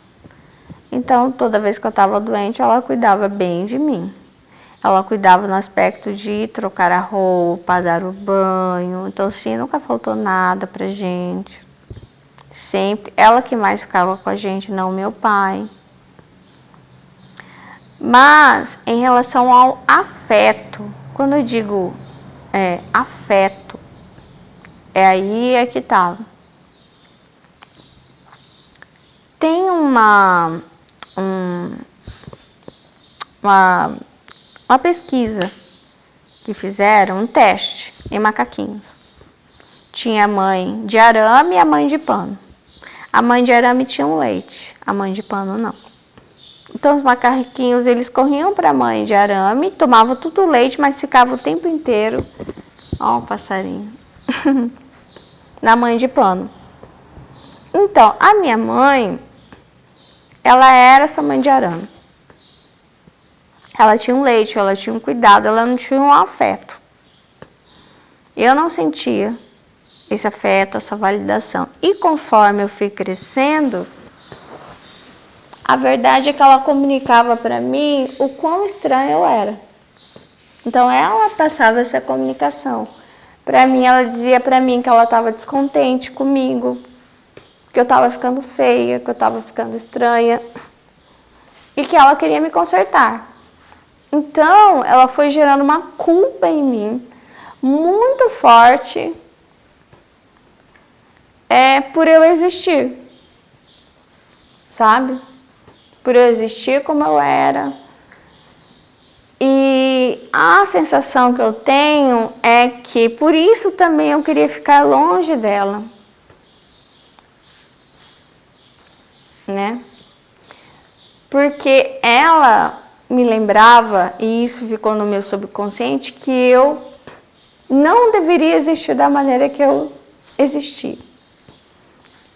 Então, toda vez que eu estava doente, ela cuidava bem de mim. Ela cuidava no aspecto de trocar a roupa, dar o banho. Então, assim, nunca faltou nada pra gente. Sempre. Ela que mais ficava com a gente, não meu pai. Mas, em relação ao afeto, quando eu digo afeto, aí que tá. Tem uma pesquisa que fizeram, um teste em macaquinhos. Tinha a mãe de arame e a mãe de pano. A mãe de arame tinha um leite, a mãe de pano não. Então os macaquinhos, eles corriam para a mãe de arame, tomavam tudo leite, mas ficavam o tempo inteiro, ó o passarinho, na mãe de pano. Então, a minha mãe, ela era essa mãe de arame. Ela tinha um leite, ela tinha um cuidado, ela não tinha um afeto. Eu não sentia esse afeto, essa validação. E conforme eu fui crescendo, a verdade é que ela comunicava para mim o quão estranha eu era. Então ela passava essa comunicação. Para mim, ela dizia para mim que ela estava descontente comigo, que eu estava ficando feia, que eu estava ficando estranha e que ela queria me consertar. Então, ela foi gerando uma culpa em mim muito forte por eu existir, sabe? Por eu existir como eu era. E a sensação que eu tenho é que por isso também eu queria ficar longe dela, né? Porque ela me lembrava, e isso ficou no meu subconsciente, que eu não deveria existir da maneira que eu existi.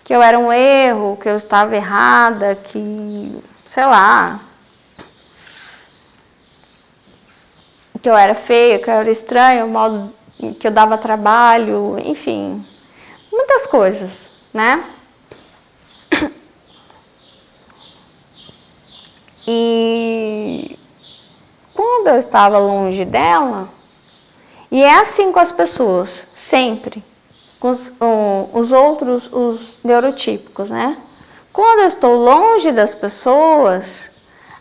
Que eu era um erro, que eu estava errada, que, sei lá, que eu era feia, que eu era estranha, o modo que eu dava trabalho, enfim, muitas coisas, né? E quando eu estava longe dela, e é assim com as pessoas, sempre. com os outros, os neurotípicos, né? Quando eu estou longe das pessoas,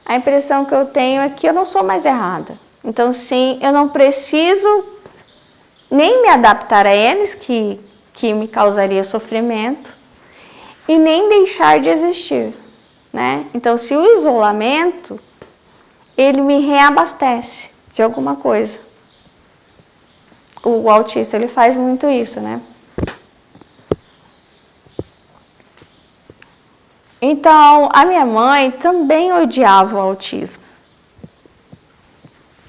a impressão que eu tenho é que eu não sou mais errada. Então, sim, eu não preciso nem me adaptar a eles, que me causaria sofrimento, e nem deixar de existir, né? Então, se o isolamento, ele me reabastece de alguma coisa. O autista, ele faz muito isso, né? Então, a minha mãe também odiava o autismo.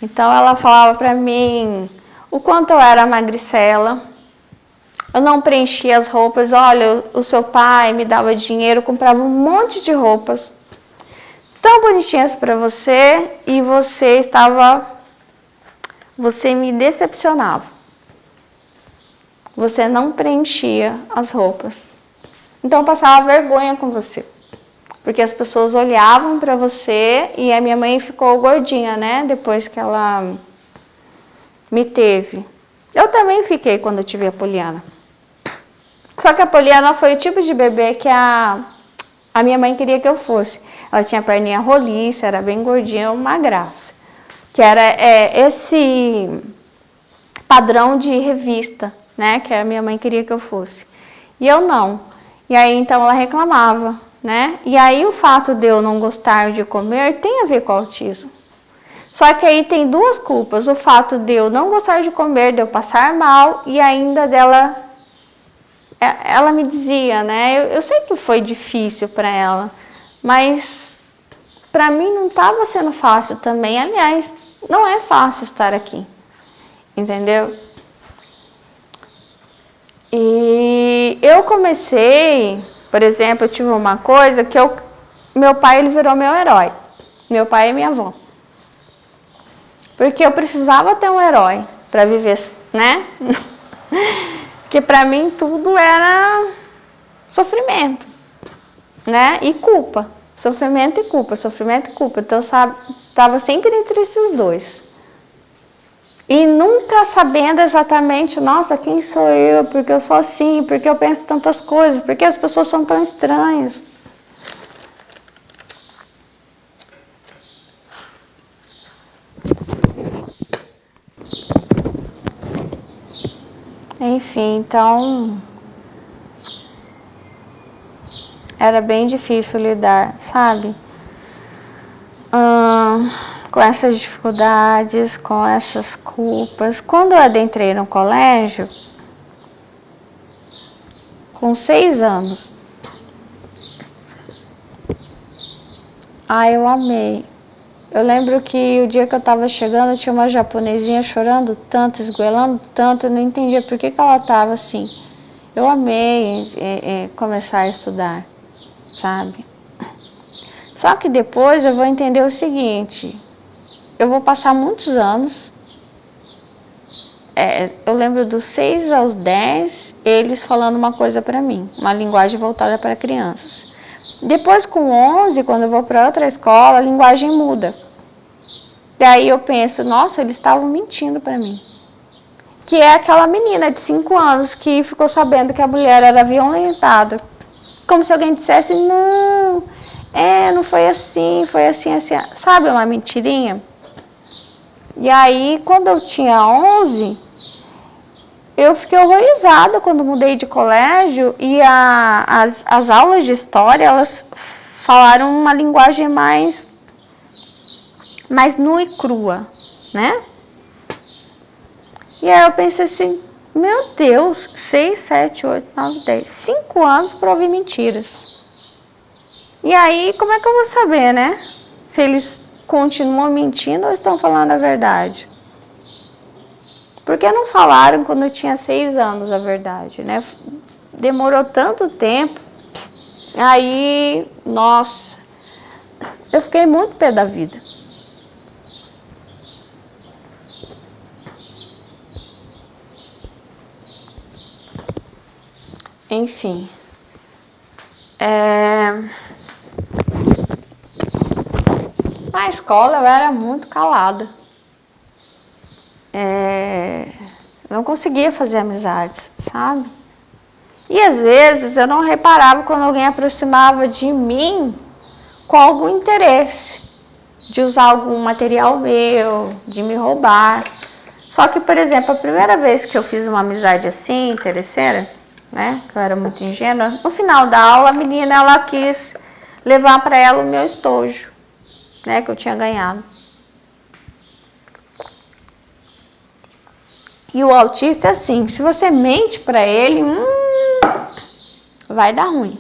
Então, ela falava pra mim o quanto eu era magricela. Eu não preenchia as roupas. Olha, o seu pai me dava dinheiro, comprava um monte de roupas tão bonitinhas para você e você me decepcionava. Você não preenchia as roupas. Então eu passava vergonha com você. Porque as pessoas olhavam para você e a minha mãe ficou gordinha, né? Depois que ela me teve. Eu também fiquei quando eu tive a Poliana. Só que a Poliana foi o tipo de bebê que a minha mãe queria que eu fosse. Ela tinha perninha roliça, era bem gordinha, uma graça. Que era esse padrão de revista, né? Que a minha mãe queria que eu fosse. E eu não. E aí, então, ela reclamava, né? E aí, o fato de eu não gostar de comer tem a ver com o autismo. Só que aí tem duas culpas. O fato de eu não gostar de comer, de eu passar mal, e ainda dela... Ela me dizia, né? Eu sei que foi difícil para ela, mas para mim não estava sendo fácil também. Aliás, não é fácil estar aqui, entendeu? E eu comecei, por exemplo, eu tive uma coisa que meu pai, ele virou meu herói. Meu pai e minha avó. Porque eu precisava ter um herói para viver, né? Porque para mim tudo era sofrimento, né? E culpa. Sofrimento e culpa, sofrimento e culpa. Então, estava sempre entre esses dois. E nunca sabendo exatamente, nossa, quem sou eu? Porque eu sou assim? Porque eu penso tantas coisas? Porque as pessoas são tão estranhas? Enfim, então... era bem difícil lidar, sabe? Com essas dificuldades, com essas culpas. Quando eu adentrei no colégio, com 6 anos, eu amei. Eu lembro que o dia que eu estava chegando, tinha uma japonesinha chorando tanto, esgoelando tanto, eu não entendia por que ela estava assim. Eu amei começar a estudar, sabe? Só que depois eu vou entender o seguinte, eu vou passar muitos anos, eu lembro dos 6 aos 10, eles falando uma coisa para mim, uma linguagem voltada para crianças. Depois com 11, quando eu vou para outra escola, a linguagem muda. Daí eu penso, nossa, eles estavam mentindo para mim. Que é aquela menina de 5 anos que ficou sabendo que a mulher era violentada. Como se alguém dissesse, não, não foi assim, assim. Sabe, uma mentirinha? E aí, quando eu tinha 11, eu fiquei horrorizada quando mudei de colégio e as aulas de história, elas falaram uma linguagem mais nua e crua, né? E aí eu pensei assim, meu Deus, 6, 7, 8, 9, 10, 5 anos para ouvir mentiras. E aí, como é que eu vou saber, né? Se eles continuam mentindo ou estão falando a verdade? Porque não falaram quando eu tinha 6 anos a verdade, né? Demorou tanto tempo. Aí, nossa, eu fiquei muito pé da vida. Enfim. Na escola eu era muito calada. Não conseguia fazer amizades, sabe? E às vezes eu não reparava quando alguém aproximava de mim com algum interesse, de usar algum material meu, de me roubar. Só que, por exemplo, a primeira vez que eu fiz uma amizade assim, interesseira, né, que eu era muito ingênua, no final da aula a menina, ela quis levar para ela o meu estojo, né, que eu tinha ganhado. E o autista é assim, se você mente para ele, vai dar ruim.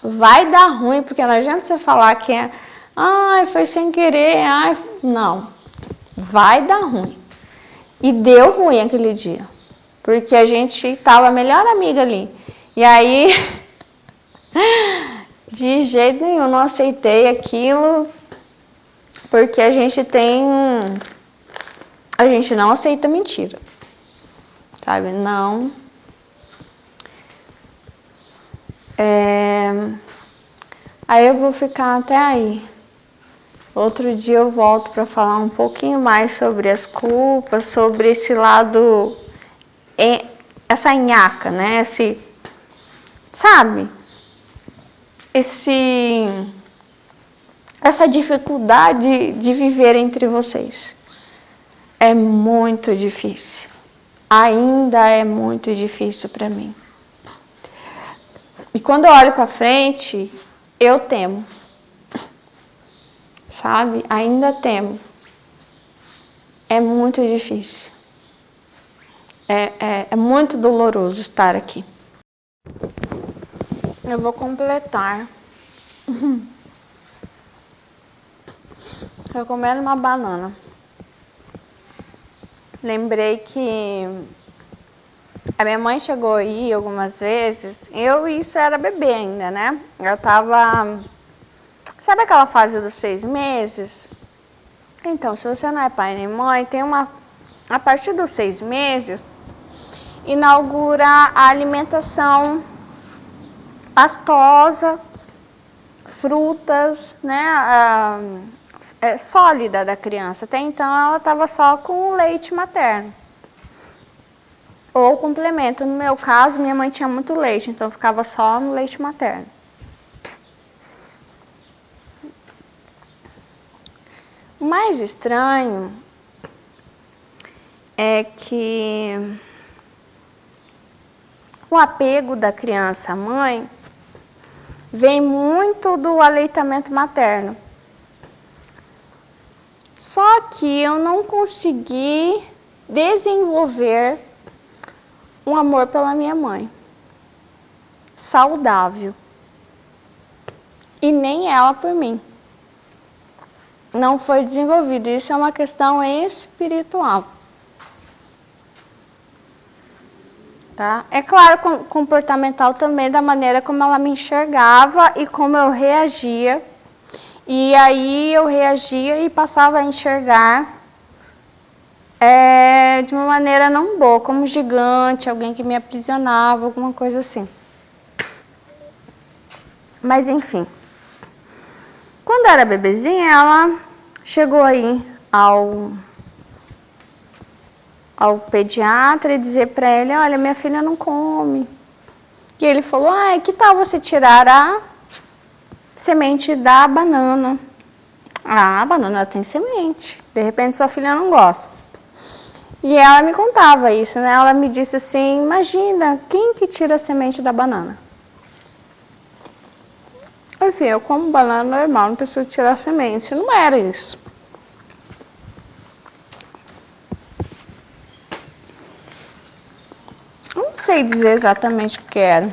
Vai dar ruim, porque não adianta você falar que é, ai, foi sem querer, ai, não. Vai dar ruim. E deu ruim aquele dia, porque a gente tava a melhor amiga ali. E aí, de jeito nenhum, não aceitei aquilo, porque a gente não aceita mentira, sabe? Não. Aí eu vou ficar até aí. Outro dia eu volto para falar um pouquinho mais sobre as culpas, sobre esse lado, essa nhaca, né? Sabe? Essa dificuldade de viver entre vocês. É muito difícil. Ainda é muito difícil para mim. E quando eu olho para frente, eu temo. Sabe? Ainda temo. É muito difícil. É muito doloroso estar aqui. Eu vou completar. Eu comendo uma banana. Lembrei que a minha mãe chegou aí algumas vezes. Isso era bebê ainda, né? Eu tava... Sabe aquela fase dos 6 meses? Então, se você não é pai nem mãe, a partir dos 6 meses, inaugura a alimentação pastosa, frutas, né, sólida da criança. Até então ela estava só com leite materno. Ou complemento. No meu caso, minha mãe tinha muito leite, então ficava só no leite materno. O mais estranho é que o apego da criança à mãe vem muito do aleitamento materno. Só que eu não consegui desenvolver um amor pela minha mãe saudável. E nem ela por mim. Não foi desenvolvido. Isso é uma questão espiritual. Tá? É claro, comportamental também, da maneira como ela me enxergava e como eu reagia. E aí eu reagia e passava a enxergar de uma maneira não boa, como um gigante, alguém que me aprisionava, alguma coisa assim. Mas enfim. Quando era bebezinha, ela chegou aí ao pediatra e dizer para ele, olha, minha filha não come. E ele falou, que tal você tirar a semente da banana? A banana tem semente. De repente sua filha não gosta. E ela me contava isso, né? Ela me disse assim, imagina, quem que tira a semente da banana? Enfim, eu como banana normal, não preciso tirar a semente. Não era isso. Não sei dizer exatamente o que era.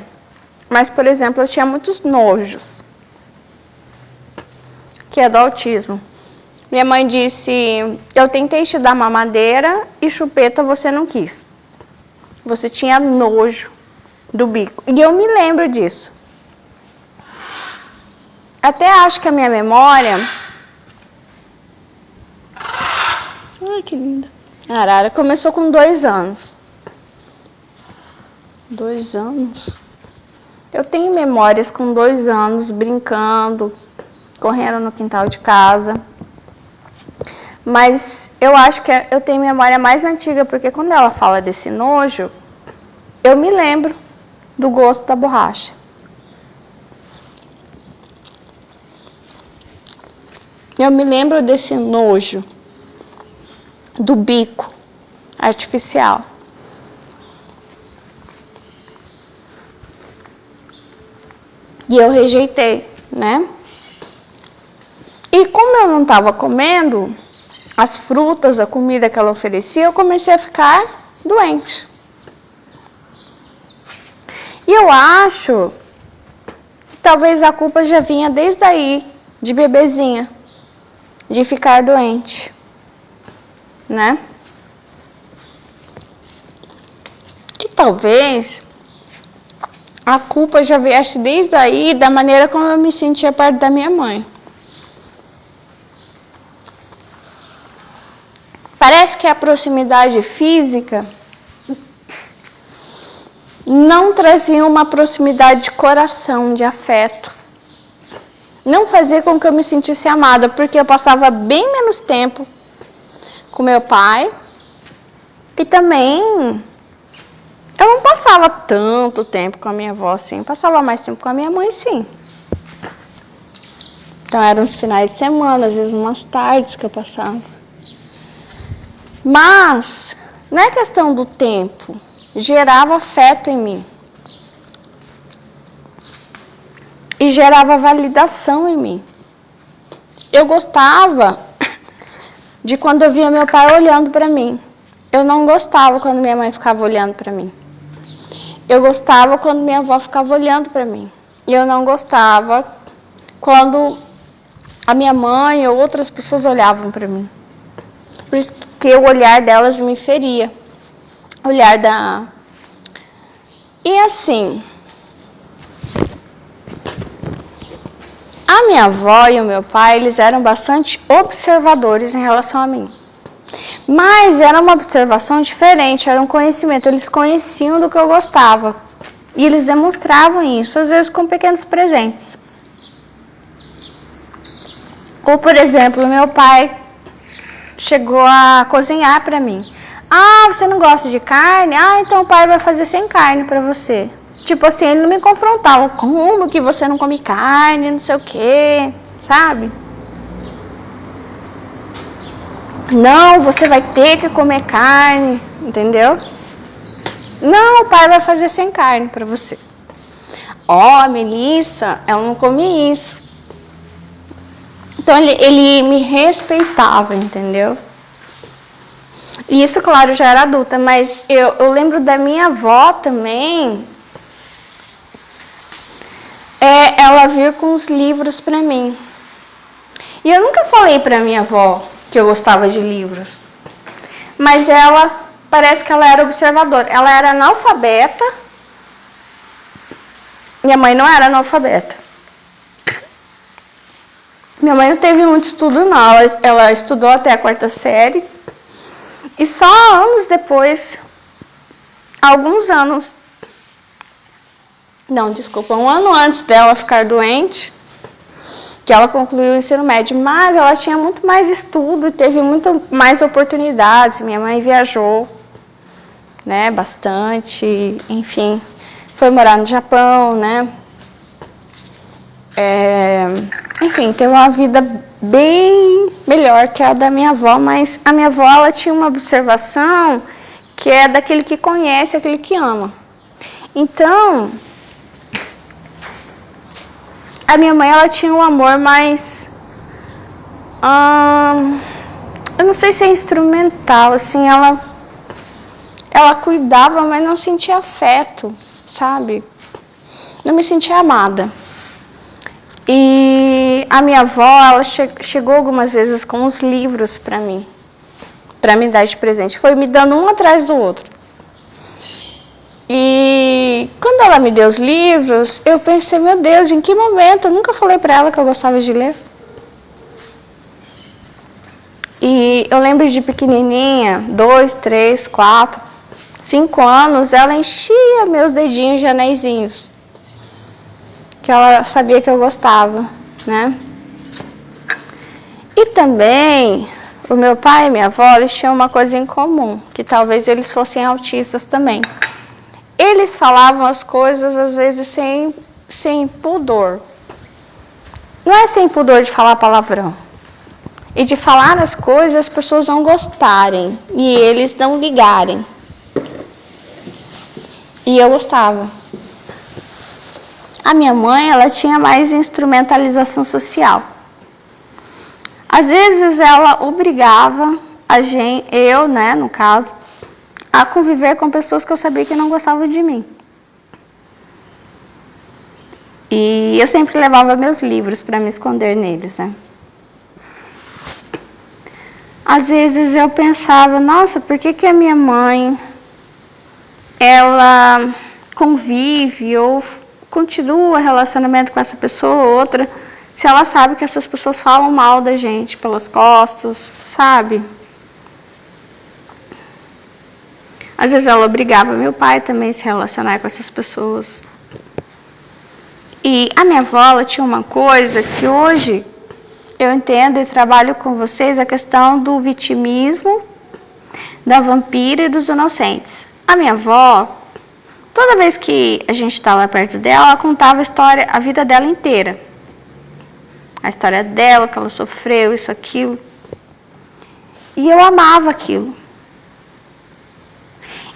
Mas, por exemplo, eu tinha muitos nojos. Que é do autismo. Minha mãe disse, eu tentei te dar mamadeira e chupeta você não quis. Você tinha nojo do bico. E eu me lembro disso. Até acho que a minha memória... Ai, que linda. A arara começou com 2 anos. 2 anos? Eu tenho memórias com 2 anos, brincando, correndo no quintal de casa. Mas eu acho que eu tenho memória mais antiga, porque quando ela fala desse nojo, eu me lembro do gosto da borracha. Eu me lembro desse nojo do bico artificial. E eu rejeitei, né? E como eu não estava comendo as frutas, a comida que ela oferecia, eu comecei a ficar doente. E eu acho que talvez a culpa já vinha desde aí, de bebezinha, de ficar doente, né? E talvez a culpa já viesse desde aí da maneira como eu me sentia perto da minha mãe. Parece que a proximidade física não trazia uma proximidade de coração, de afeto. Não fazia com que eu me sentisse amada, porque eu passava bem menos tempo com meu pai. E também eu não passava tanto tempo com a minha avó, assim. Passava mais tempo com a minha mãe, sim. Então eram uns finais de semana, às vezes umas tardes que eu passava. Mas não é questão do tempo, gerava afeto em mim. E gerava validação em mim. Eu gostava de quando eu via meu pai olhando para mim. Eu não gostava quando minha mãe ficava olhando para mim. Eu gostava quando minha avó ficava olhando para mim. E eu não gostava quando a minha mãe ou outras pessoas olhavam para mim. Por isso que o olhar delas me feria. Olhar da... E assim, a minha avó e o meu pai, eles eram bastante observadores em relação a mim. Mas era uma observação diferente, era um conhecimento. Eles conheciam do que eu gostava. E eles demonstravam isso, às vezes com pequenos presentes. Ou, por exemplo, meu pai chegou a cozinhar para mim. Ah, você não gosta de carne? Ah, então o pai vai fazer sem carne para você. Tipo assim, ele não me confrontava. Como que você não come carne, não sei o quê, sabe? Não, você vai ter que comer carne, entendeu? Não, o pai vai fazer sem carne para você. Ó, Melissa, ela não come isso. Então ele me respeitava, entendeu? E isso, claro, já era adulta, mas eu lembro da minha avó também, ela vir com os livros para mim. E eu nunca falei para minha avó que eu gostava de livros, mas ela, parece que ela era observadora. Ela era analfabeta, minha mãe não era analfabeta. Minha mãe não teve muito estudo, não. Ela estudou até a 4ª série. E só anos depois, alguns anos, não, desculpa, um ano antes dela ficar doente, que ela concluiu o ensino médio. Mas ela tinha muito mais estudo e teve muito mais oportunidades. Minha mãe viajou, né, bastante, enfim, foi morar no Japão, né. Enfim, teve uma vida bem melhor que a da minha avó, mas a minha avó, ela tinha uma observação que é daquele que conhece, aquele que ama. Então, a minha mãe, ela tinha um amor mais, eu não sei se é instrumental, assim, ela cuidava, mas não sentia afeto, sabe? Não me sentia amada. E a minha avó, ela chegou algumas vezes com os livros para mim dar de presente. Foi me dando um atrás do outro. E quando ela me deu os livros, eu pensei, meu Deus, em que momento? Eu nunca falei para ela que eu gostava de ler. E eu lembro de pequenininha, 2, 3, 4, 5 anos, ela enchia meus dedinhos de anéisinhos, que ela sabia que eu gostava, né? E também, o meu pai e minha avó, eles tinham uma coisa em comum, que talvez eles fossem autistas também. eles falavam as coisas às vezes sem pudor. Não é sem pudor de falar palavrão. E de falar as coisas as pessoas não gostarem e eles não ligarem. E eu gostava. A minha mãe, ela tinha mais instrumentalização social. Às vezes ela obrigava a gente, eu, né, no caso, a conviver com pessoas que eu sabia que não gostavam de mim. E eu sempre levava meus livros para me esconder neles, né? Às vezes eu pensava, nossa, por que a minha mãe, ela convive ou continua relacionamento com essa pessoa ou outra, se ela sabe que essas pessoas falam mal da gente pelas costas, sabe? Às vezes ela obrigava meu pai também a se relacionar com essas pessoas. E a minha avó, ela tinha uma coisa que hoje eu entendo e trabalho com vocês, a questão do vitimismo, da vampira e dos inocentes. A minha avó, toda vez que a gente estava perto dela, ela contava a história, a vida dela inteira. A história dela, que ela sofreu, isso, aquilo. E eu amava aquilo.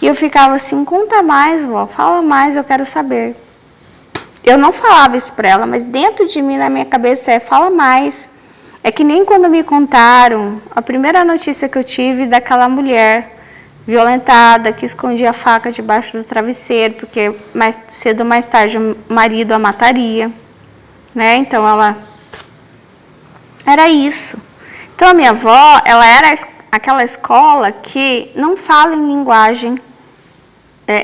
E eu ficava assim, conta mais, vó, fala mais, eu quero saber. Eu não falava isso para ela, mas dentro de mim, na minha cabeça, fala mais. É que nem quando me contaram, a primeira notícia que eu tive daquela mulher violentada, que escondia a faca debaixo do travesseiro, porque mais cedo ou mais tarde o marido a mataria, né? Então ela era isso. Então a minha avó, ela era aquela escola que não fala em linguagem,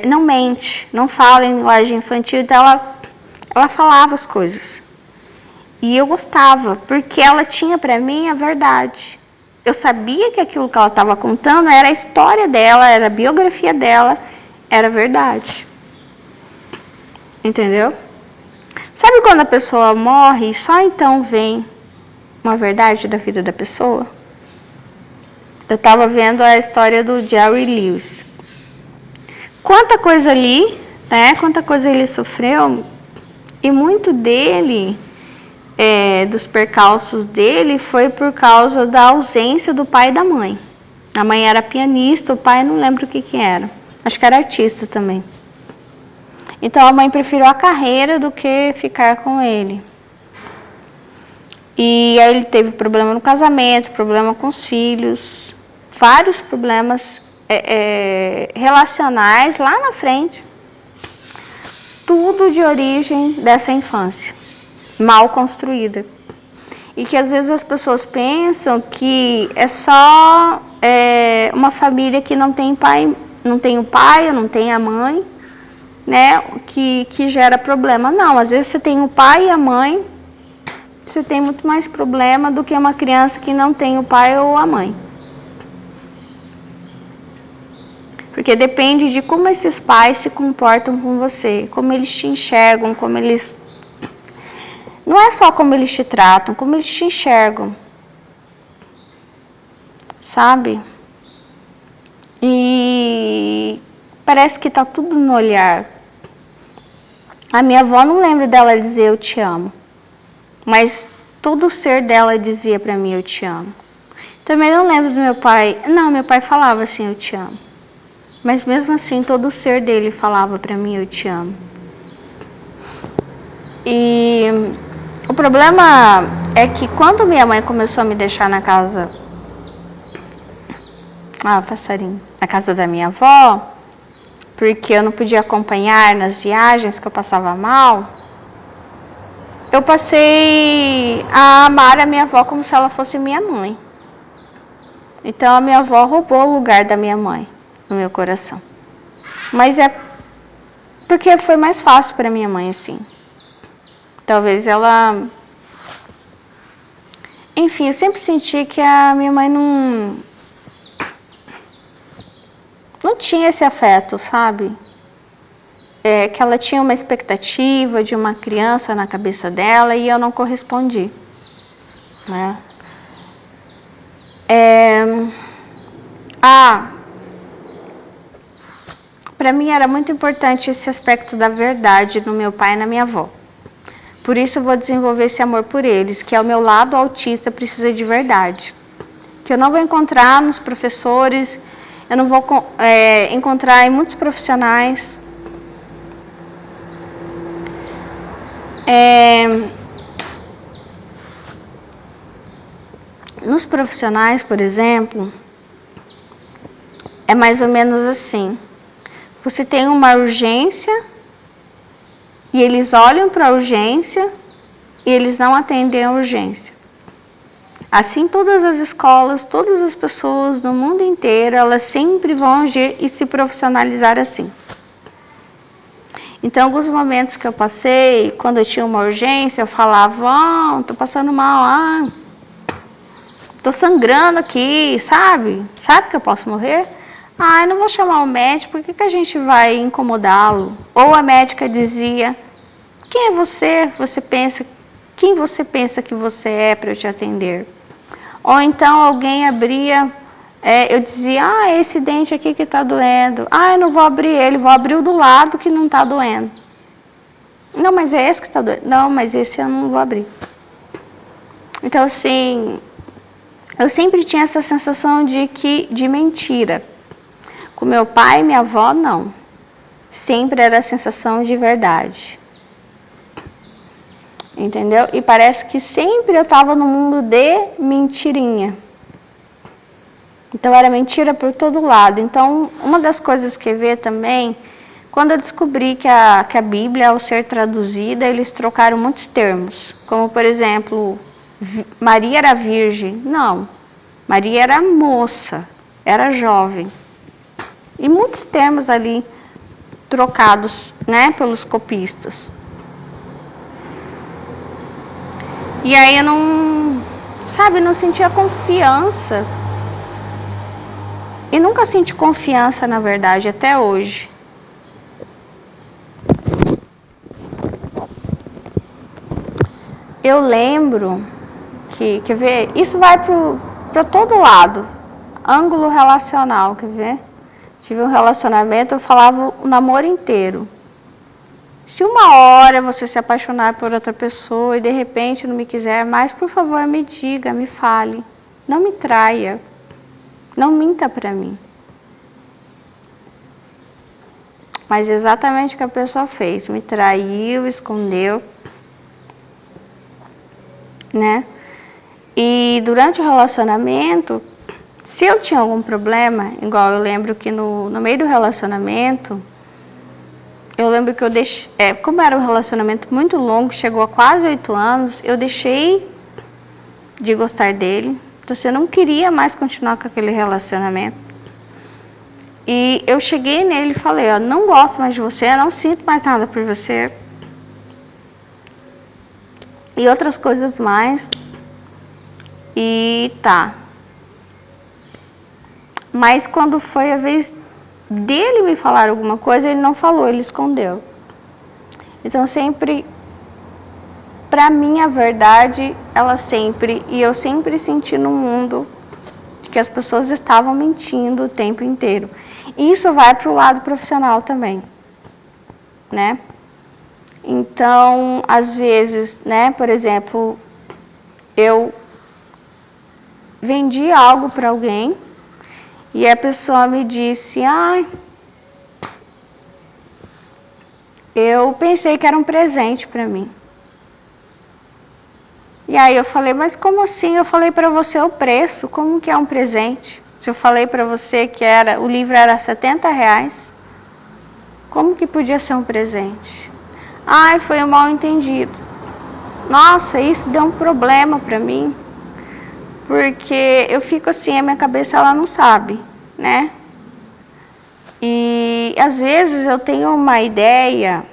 não mente, não fala em linguagem infantil, então ela falava as coisas. E eu gostava, porque ela tinha para mim a verdade. Eu sabia que aquilo que ela estava contando era a história dela, era a biografia dela, era verdade. Entendeu? Sabe quando a pessoa morre e só então vem uma verdade da vida da pessoa? Eu estava vendo a história do Jerry Lewis. Quanta coisa ali, né? Quanta coisa ele sofreu, e muito dele, dos percalços dele, foi por causa da ausência do pai e da mãe. A mãe era pianista, o pai não lembro o que era. Acho que era artista também. Então a mãe preferiu a carreira do que ficar com ele. E aí ele teve problema no casamento, problema com os filhos, vários problemas relacionais lá na frente. Tudo de origem dessa infância mal construída. E que às vezes as pessoas pensam que é só uma família que não tem pai, não tem o pai, não tem a mãe, né, que gera problema. Não, às vezes você tem o pai e a mãe, você tem muito mais problema do que uma criança que não tem o pai ou a mãe. Porque depende de como esses pais se comportam com você, como eles te enxergam, como eles... Não é só como eles te tratam, como eles te enxergam. Sabe? E parece que tá tudo no olhar. A minha avó, não lembro dela dizer eu te amo. Mas todo o ser dela dizia pra mim eu te amo. Também não lembro do meu pai. Não, meu pai falava assim eu te amo. Mas mesmo assim todo o ser dele falava pra mim eu te amo. E o problema é que quando minha mãe começou a me deixar na casa... passarinho. Na casa da minha avó, porque eu não podia acompanhar nas viagens, que eu passava mal, eu passei a amar a minha avó como se ela fosse minha mãe. Então a minha avó roubou o lugar da minha mãe no meu coração. Mas é porque foi mais fácil para minha mãe assim. Talvez ela... Enfim, eu sempre senti que a minha mãe não tinha esse afeto, sabe? Que ela tinha uma expectativa de uma criança na cabeça dela e eu não correspondi, né? Para mim era muito importante esse aspecto da verdade no meu pai e na minha avó. Por isso eu vou desenvolver esse amor por eles, que é o meu lado autista precisa de verdade. Que eu não vou encontrar nos professores, eu não vou encontrar em muitos profissionais. Nos profissionais, por exemplo, é mais ou menos assim. Você tem uma urgência e eles olham para a urgência e eles não atendem a urgência. Assim, todas as escolas, todas as pessoas no mundo inteiro, elas sempre vão agir e se profissionalizar assim. Então, alguns momentos que eu passei, quando eu tinha uma urgência, eu falava, tô passando mal, tô sangrando aqui, sabe? Sabe que eu posso morrer? Eu não vou chamar o médico, por que a gente vai incomodá-lo? Ou a médica dizia, quem é você? Quem você pensa que você é para eu te atender? Ou então alguém abria, eu dizia, esse dente aqui que está doendo. Eu não vou abrir ele, vou abrir o do lado que não está doendo. Não, mas é esse que está doendo. Não, mas esse eu não vou abrir. Então, assim, eu sempre tinha essa sensação de mentira. Com meu pai e minha avó, não. Sempre era a sensação de verdade. Entendeu? E parece que sempre eu estava no mundo de mentirinha. Então era mentira por todo lado. Então, uma das coisas que vê também, quando eu descobri que a Bíblia, ao ser traduzida, eles trocaram muitos termos. Como, por exemplo, Maria era virgem. Não, Maria era moça, era jovem. E muitos termos ali trocados, né, pelos copistas. E aí eu não sentia confiança. E nunca senti confiança, na verdade, até hoje. Eu lembro que, quer ver, isso vai para todo lado. Ângulo relacional, quer ver? Tive um relacionamento, eu falava o namoro inteiro. Se uma hora você se apaixonar por outra pessoa e de repente não me quiser mais, por favor, me diga, me fale. Não me traia. Não minta para mim. Mas exatamente o que a pessoa fez. Me traiu, escondeu. Né? E durante o relacionamento, se eu tinha algum problema, igual eu lembro que no meio do relacionamento, eu lembro que eu deixei, como era um relacionamento muito longo, chegou a quase 8 anos, eu deixei de gostar dele. Então, eu não queria mais continuar com aquele relacionamento. E eu cheguei nele e falei, não gosto mais de você, não sinto mais nada por você. E outras coisas mais. E tá. Mas quando foi a vez dele me falar alguma coisa, ele não falou, ele escondeu. Então sempre, pra mim a verdade, eu sempre senti no mundo que as pessoas estavam mentindo o tempo inteiro. E isso vai pro lado profissional também, né? Então, às vezes, né, por exemplo, eu vendi algo para alguém e a pessoa me disse, eu pensei que era um presente para mim. E aí eu falei, mas como assim? Eu falei para você o preço, como que é um presente? Se eu falei para você que o livro era R$70, como que podia ser um presente? Foi um mal entendido. Nossa, isso deu um problema para mim, porque eu fico assim, a minha cabeça ela não sabe, né? E às vezes eu tenho uma ideia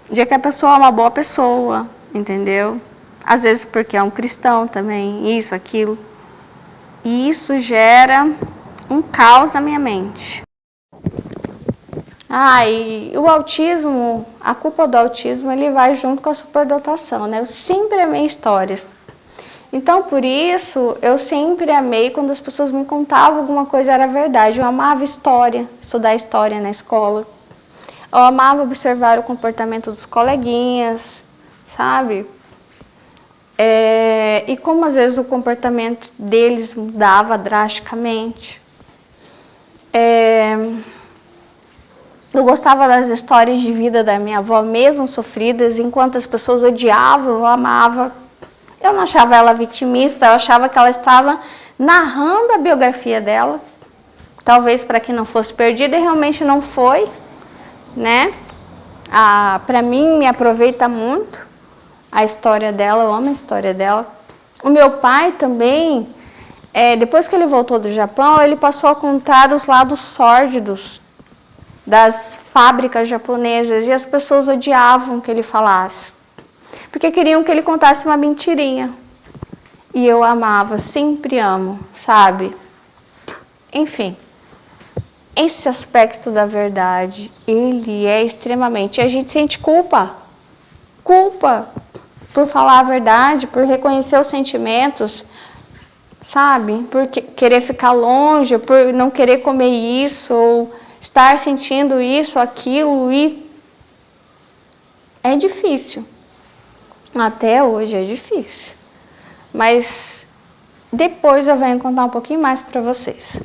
de que a pessoa é uma boa pessoa, entendeu? Às vezes porque é um cristão também, isso, aquilo. E isso gera um caos na minha mente. E o autismo, a culpa do autismo, ele vai junto com a superdotação, né? Eu sempre amei histórias. Então, por isso, eu sempre amei quando as pessoas me contavam alguma coisa era verdade. Eu amava história, estudar história na escola. Eu amava observar o comportamento dos coleguinhas, sabe? E como às vezes o comportamento deles mudava drasticamente. Eu gostava das histórias de vida da minha avó, mesmo sofridas, enquanto as pessoas odiavam, eu amava. Eu não achava ela vitimista, eu achava que ela estava narrando a biografia dela, talvez para que não fosse perdida, e realmente não foi, né? Para mim, me aproveita muito a história dela, eu amo a história dela. O meu pai também, depois que ele voltou do Japão, ele passou a contar os lados sórdidos das fábricas japonesas, e as pessoas odiavam que ele falasse, porque queriam que ele contasse uma mentirinha. E eu amava, sempre amo, sabe? Enfim, esse aspecto da verdade, ele é extremamente... A gente sente culpa por falar a verdade, por reconhecer os sentimentos, sabe? Por querer ficar longe, por não querer comer isso, ou estar sentindo isso, aquilo, e é difícil. Até hoje é difícil. Mas depois eu venho contar um pouquinho mais para vocês.